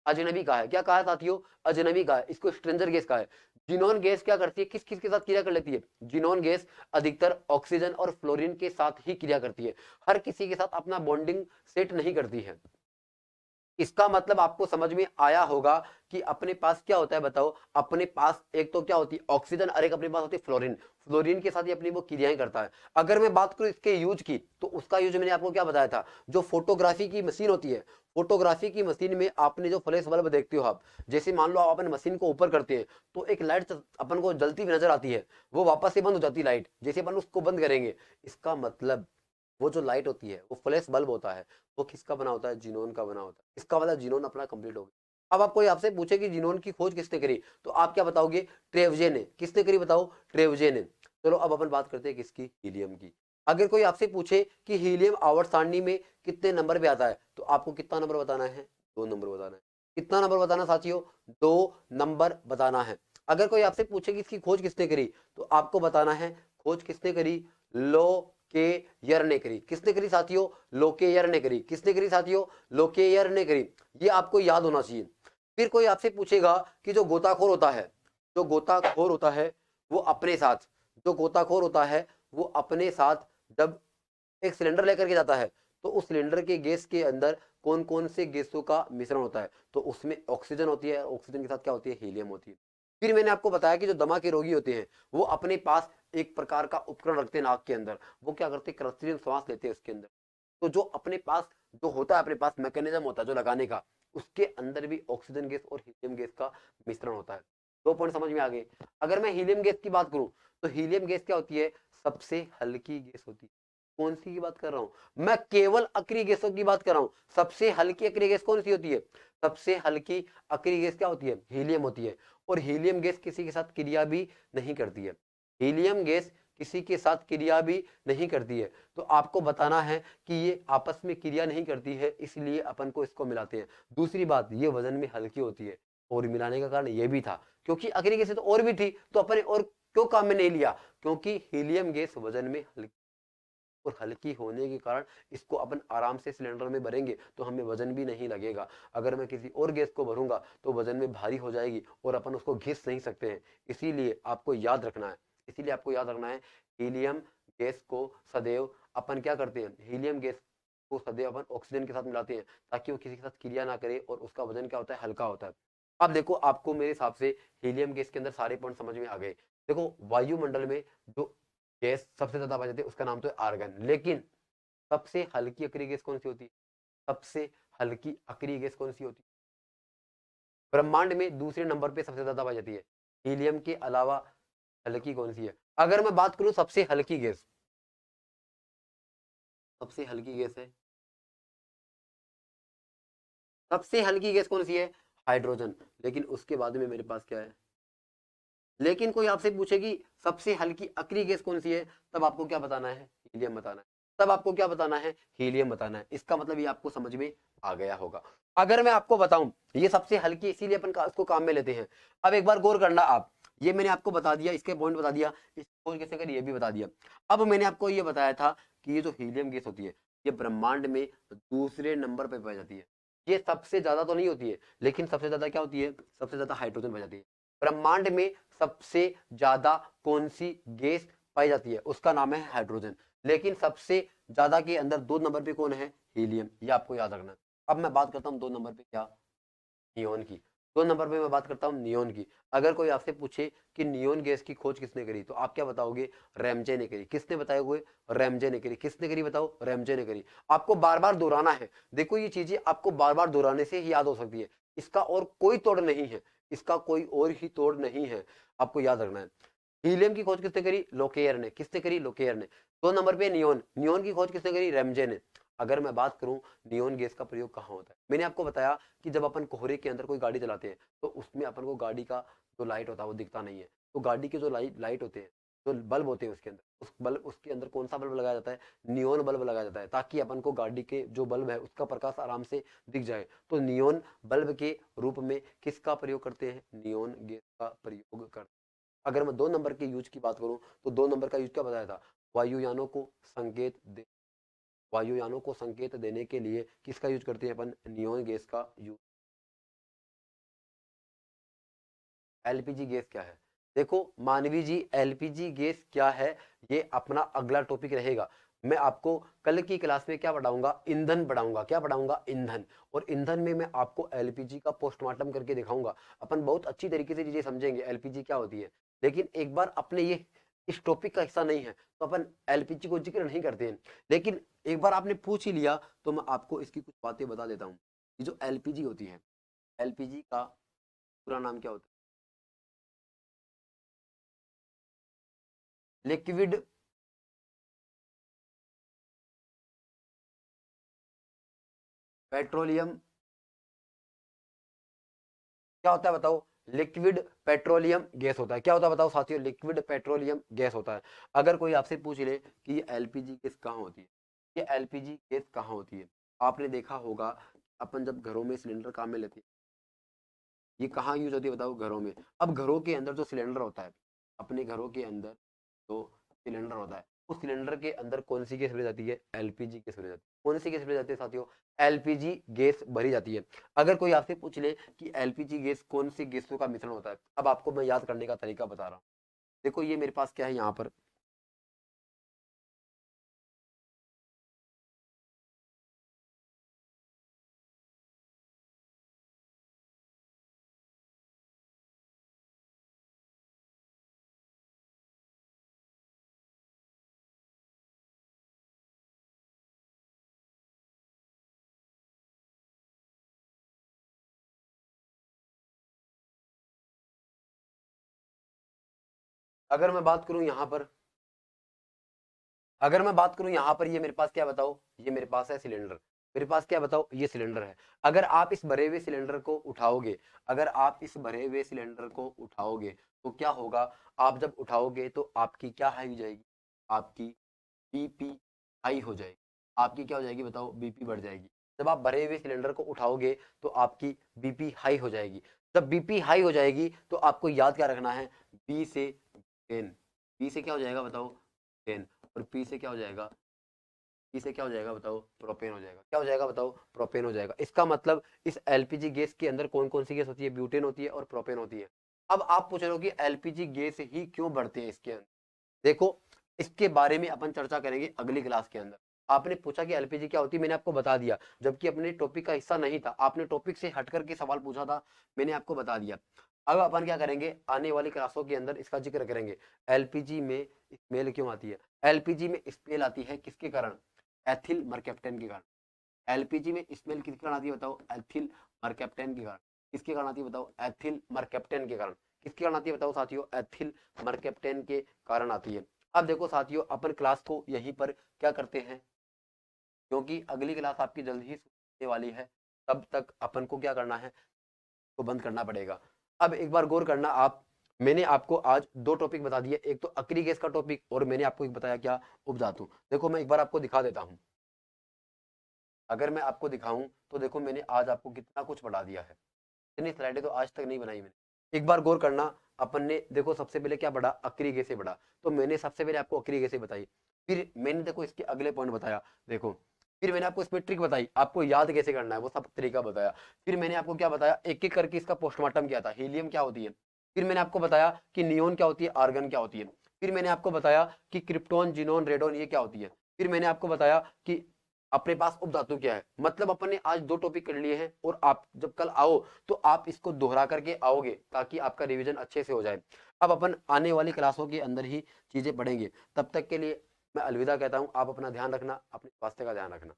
अजनबी कहा है। क्या कहा है साथियों, अजनबी कहा है, इसको स्ट्रेंजर गैस कहा है। जिनोन गैस क्या करती है, किस किस के साथ क्रिया कर लेती है, जिनोन गैस अधिकतर ऑक्सीजन और फ्लोरीन के साथ ही क्रिया करती है, हर किसी के साथ अपना बॉन्डिंग सेट नहीं करती है। इसका मतलब आपको समझ में आया होगा कि अपने पास क्या होता है बताओ, अपने पास एक तो क्या होती है ऑक्सीजन और एक अपने पास होती है फ्लोरीन। फ्लोरीन के साथ ही अपनी वो क्रियाएं करता है। अगर मैं बात करूं इसके यूज की, तो उसका यूज मैंने आपको क्या बताया था, जो फोटोग्राफी की मशीन होती है, फोटोग्राफी की मशीन में आपने जो फ्लैश बल्ब देखते हो आप, जैसे मान लो आप अपने मशीन को ऊपर करते हैं तो एक लाइट अपन को जलती हुई नजर आती है, वो वापस से बंद हो जाती है लाइट, जैसे अपन उसको बंद करेंगे। इसका मतलब वो जो लाइट होती है वो फ्लैश बल्ब होता है, वो किसका बना होता है, जिनोन का बना होता है। इसका मतलब जिनोन अपना कंप्लीट हो गया। अब आप कोई आपसे पूछे कि जिनोन की खोज किसने करी, तो आप क्या बताओगे, ट्रेवजे ने। किसने करी बताओ, ट्रेवजे ने। चलो अब अपन बात करते हैं किसकी, हीलियम की। अगर कोई आपसे पूछे कि हीलियम आवर्त सारणी में कितने नंबर पे आता है, तो आपको कितना नंबर बताना है, 2 नंबर बताना है। कितना नंबर बताना साथियों, 2 नंबर बताना है। अगर कोई आपसे पूछे कि इसकी खोज किसने करी, तो आपको बताना है खोज किसने करी, लो के यर ने करी। किसने करी साथियों, लोकेयर ने करी। किसने करी साथियों, लोकेयर ने करी। ये आपको याद होना चाहिए। फिर कोई आपसे पूछेगा कि जो गोताखोर होता है, जो गोताखोर होता है वो अपने साथ, जो गोताखोर होता है वो अपने साथ जब एक सिलेंडर लेकर के जाता है, तो उस सिलेंडर के गैस के अंदर कौन कौन से गैसों का मिश्रण होता है, तो उसमें ऑक्सीजन होती है, ऑक्सीजन के साथ क्या होती है, हीलियम होती है। फिर मैंने आपको बताया कि जो दमा के रोगी होते हैं वो अपने पास एक प्रकार का उपकरण रखते हैं नाक के अंदर, वो क्या करते हैं, कृत्रिम श्वास लेते हैं उसके अंदर। तो जो अपने पास जो होता है, अपने पास मैकेनिज्म होता है जो लगाने का, उसके अंदर भी ऑक्सीजन गैस और हीलियम गैस का मिश्रण होता है। 2 पॉइंट समझ में आ गए। अगर मैं हीलियम गैस की बात करूं, तो हीलियम गैस क्या होती है, सबसे हल्की गैस होती है। कौन सी की बात कर रहा हूं, मैं केवल अक्रिय गैसों की बात कर रहा हूं। सबसे हल्की अक्रिय गैस कौन सी होती है, सबसे हल्की अक्रिय गैस क्या होती है, हीलियम होती है। और हीलियम गैस किसी के साथ क्रिया भी नहीं करती है, हीलियम गैस किसी के साथ क्रिया भी नहीं करती है। तो आपको बताना है कि ये आपस में क्रिया नहीं करती है, इसलिए अपन को इसको मिलाते हैं। दूसरी बात, ये वजन में हल्की होती है, और मिलाने का कारण ये भी था क्योंकि अक्रिय गैसें तो और भी थी, तो अपने और क्यों काम में नहीं लिया, क्योंकि हीलियम गैस वजन में हल्की। और हल्की होने के कारण इसको अपन आराम से सिलेंडर में भरेंगे तो हमें वजन भी नहीं लगेगा। अगर मैं किसी और गैस को भरूंगा तो वजन में भारी हो जाएगी और अपन उसको घिस नहीं सकते हैं। इसीलिए आपको याद रखना है हीलियम गैस को सदैव अपन क्या करते हैं, हीलियम गैस को सदैव अपन ऑक्सीजन के साथ मिलाते हैं ताकि वो किसी के साथ क्रिया ना करे और उसका वजन क्या होता है, हल्का होता है। अब देखो आपको मेरे हिसाब से हीलियम गैस के अंदर सारे पॉइंट समझ में आ गए। देखो वायुमंडल में जो गैस सबसे ज्यादा पाई जाती है उसका नाम तो है आर्गन, लेकिन सबसे हल्की अक्रिय गैस कौन सी होती है, सबसे हल्की अक्रिय गैस कौन सी होती है, ब्रह्मांड में दूसरे नंबर पे सबसे ज्यादा पाई जाती है, हीलियम के अलावा हल्की कौन सी है। अगर मैं बात करूं सबसे हल्की गैस, सबसे हल्की गैस है, सबसे हल्की गैस कौन सी है, हाइड्रोजन। लेकिन उसके बाद में मेरे पास क्या है, लेकिन कोई आपसे पूछे कि सबसे हल्की अक्रिय गैस कौन सी है, तब आपको क्या बताना है, हीलियम बताना है। तब आपको क्या बताना है, हीलियम बताना है। इसका मतलब ये आपको समझ में आ गया होगा। अगर मैं आपको बताऊं ये सबसे हल्की, इसीलिए अपन इसको काम में लेते हैं। अब एक बार गौर करना आप, ये मैंने आपको बता दिया, इसके पॉइंट बता दिया, इसको कैसे करें ये भी बता दिया। अब मैंने आपको ये बताया था कि ये जो हीलियम गैस होती है ये ब्रह्मांड में दूसरे नंबर पर पाई जाती है। ये सबसे ज्यादा तो नहीं होती है, लेकिन सबसे ज्यादा क्या होती है, सबसे ज्यादा हाइड्रोजन पाई जाती है। ब्रह्मांड में सबसे ज्यादा कौन सी गैस पाई जाती है, उसका नाम है हाइड्रोजन। लेकिन सबसे ज्यादा के अंदर 2 नंबर पे कौन है, हीलियम। ये आपको याद रखना है। अब मैं बात करता हूँ 2 नंबर पे क्या, नियोन की। 2 नंबर पे मैं बात करता हूँ नियोन की। अगर कोई आपसे पूछे कि नियोन गैस की खोज किसने करी तो आप क्या बताओगे, रैमजे ने करी। किसने बताया हुए, रैमजे ने करी। किसने करी बताओ, रैमजे ने करी। आपको बार बार दोहराना है। देखो ये चीजें आपको बार बार दोहराने से ही याद हो सकती है, इसका और कोई तोड़ नहीं है, इसका कोई और ही तोड़ नहीं है, आपको याद रखना है। हीलियम की खोज किसने करी, लोकेयर ने। किसने करी, लोकेयर ने। 2 नंबर पे नियोन, नियोन की खोज किसने करी, रैमजे ने। अगर मैं बात करूं नियोन गैस का प्रयोग कहाँ होता है, मैंने आपको बताया कि जब अपन कोहरे के अंदर कोई गाड़ी चलाते हैं तो उसमें अपन को गाड़ी का जो लाइट होता है वो दिखता नहीं है। तो गाड़ी के जो लाइट होते हैं, जो बल्ब होते हैं उसके अंदर, उसके अंदर कौन सा बल्ब लगाया जाता है, नियोन बल्ब लगाया जाता है, ताकि अपन को गाड़ी के जो बल्ब है उसका प्रकाश आराम से दिख जाए। तो नियोन बल्ब के रूप में किसका प्रयोग करते हैं, नियोन गैस का प्रयोग करते हैं। अगर मैं 2 नंबर के यूज की बात करूं तो 2 नंबर का यूज क्या बताया था, वायुयानों को संकेत दे, वायुयानों को संकेत देने के लिए किसका यूज करते हैं अपन, नियोन गैस का यूज। एलपीजी गैस क्या है, देखो मानवी जी एलपीजी गैस क्या है ये अपना अगला टॉपिक रहेगा। मैं आपको कल की क्लास में क्या पढ़ाऊंगा, ईंधन पढ़ाऊंगा। क्या पढ़ाऊंगा, ईंधन। और ईंधन में मैं आपको एलपीजी का पोस्टमार्टम करके दिखाऊंगा। अपन बहुत अच्छी तरीके से चीजें समझेंगे एलपीजी क्या होती है। लेकिन एक बार अपने ये इस टॉपिक का हिस्सा नहीं है तो अपन एलपीजी को जिक्र नहीं करते हैं। लेकिन एक बार आपने पूछ ही लिया तो मैं आपको इसकी कुछ बातें बता देता हूँ। ये जो एलपीजी होती है, एलपीजी का पूरा नाम क्या होता है, लिक्विड पेट्रोलियम, क्या होता है बताओ, लिक्विड पेट्रोलियम गैस होता है। क्या होता है बताओ साथियों, लिक्विड पेट्रोलियम गैस होता है। अगर कोई आपसे पूछ ले कि ये एलपीजी गैस कहाँ होती है, ये एलपीजी गैस कहाँ होती है, आपने देखा होगा अपन जब घरों में सिलेंडर काम में लेते हैं, ये कहाँ यूज होती है बताओ, घरों में। अब घरों के अंदर जो सिलेंडर होता है, अपने घरों के अंदर जो सिलेंडर होता है उस सिलेंडर के अंदर कौन सी गैस भरी जाती है, एलपीजी गैस भरी जाती है। कौन सी गैस भरी जाती है साथियों, एलपीजी गैस भरी जाती है। अगर कोई आपसे पूछ ले कि एलपीजी गैस कौन सी गैसों का मिश्रण होता है, अब आपको मैं याद करने का तरीका बता रहा हूँ। देखो ये मेरे पास क्या है यहाँ पर, अगर मैं बात करूं यहाँ पर, अगर मैं बात करूं यहाँ पर, ये मेरे पास क्या बताओ, ये मेरे पास है सिलेंडर। मेरे पास क्या बताओ, ये सिलेंडर है। अगर आप इस भरे हुए सिलेंडर को उठाओगे, अगर आप इस भरे हुए सिलेंडर को उठाओगे तो क्या होगा, आप जब उठाओगे तो आपकी क्या हाई हो जाएगी, आपकी बीपी हाई हो जाएगी। आपकी क्या हो जाएगी बताओ, बीपी बढ़ जाएगी। जब आप भरे हुए सिलेंडर को उठाओगे तो आपकी बीपी हाई हो जाएगी। जब बीपी हाई हो जाएगी तो आपको याद क्या रखना है, बी से 10, बी से क्या हो जाएगा बताओ 10, और पी से क्या हो जाएगा इसे क्या हो जाएगा बताओ, प्रोपेन हो जाएगा। क्या हो जाएगा बताओ, प्रोपेन हो जाएगा। इसका मतलब इस एलपीजी गैस के अंदर कौन कौन सी गैस होती है, ब्यूटेन होती है और प्रोपेन होती है। अब आप पूछ रहे हो कि एलपीजी गैस ही क्यों बढ़ते हैं इसके अंदर, देखो इसके बारे में अपन चर्चा करेंगे अगली क्लास के अंदर। आपने पूछा कि एलपीजी क्या होती है, मैंने आपको बता दिया, जबकि अपने टॉपिक का हिस्सा नहीं था, आपने टॉपिक से हट करके सवाल पूछा था, मैंने आपको बता दिया। अब अपन क्या करेंगे, आने वाली क्लासों के अंदर इसका जिक्र करेंगे, एलपीजी में स्मेल क्यों आती है। एलपीजी में स्मेल आती है किसके कारण, एथिल मरकैप्टन के कारण। एलपीजी में स्मेल किसके कारण आती है बताओ, एथिल मरकैप्टन के कारण। किसके कारण आती है बताओ, एथिल मरकैप्टन के कारण। किसके कारण आती है बताओ साथियों, एथिल मरकैप्टन के कारण आती है। अब देखो साथियों, अपन क्लास को यहीं पर क्या करते हैं, क्योंकि अगली क्लास आपकी जल्द ही होने वाली है, तब तक अपन को क्या करना है, तो बंद करना पड़ेगा। अब एक बार गौर करना आप, मैंने आपको आज दो टॉपिक बता दिए, एक तो अक्री गैस का टॉपिक और मैंने आपको एक बताया क्या, उपधातु। देखो मैं एक बार आपको दिखा देता हूं, अगर मैं आपको दिखाऊं तो देखो मैंने आज आपको कितना कुछ पढ़ा दिया है। इतनी स्लाइडें तो आज तक नहीं बनाई मैंने। एक बार गौर करना, अपन ने देखो सबसे पहले क्या पढ़ा, अक्री गैसे पढ़ा, तो मैंने सबसे पहले आपको अक्री गैसे बताई, फिर मैंने देखो इसके अगले पॉइंट बताया, देखो फिर मैंने आपको इसमें ट्रिक बताई, आपको याद कैसे करना है वो सब तरीका बताया। फिर मैंने आपको क्या बताया, एक एक करके इसका पोस्टमार्टम किया था, हीलियम क्या होती है। फिर मैंने आपको बताया कि नियोन क्या होती है, आर्गन क्या होती है। फिर मैंने आपको बताया कि क्रिप्टोन, जिनोन, रेडोन ये क्या होती है। फिर मैंने आपको बताया कि अपने पास उपधातु क्या है। मतलब अपन ने आज दो टॉपिक कर लिए हैं, और आप जब कल आओ तो आप इसको दोहरा करके आओगे, ताकि आपका रिवीजन अच्छे से हो जाए। अब अपन आने वाली क्लासों के अंदर ही चीजें पढ़ेंगे। तब तक के लिए मैं अलविदा कहता हूं। आप अपना ध्यान रखना, अपने स्वास्थ्य का ध्यान रखना।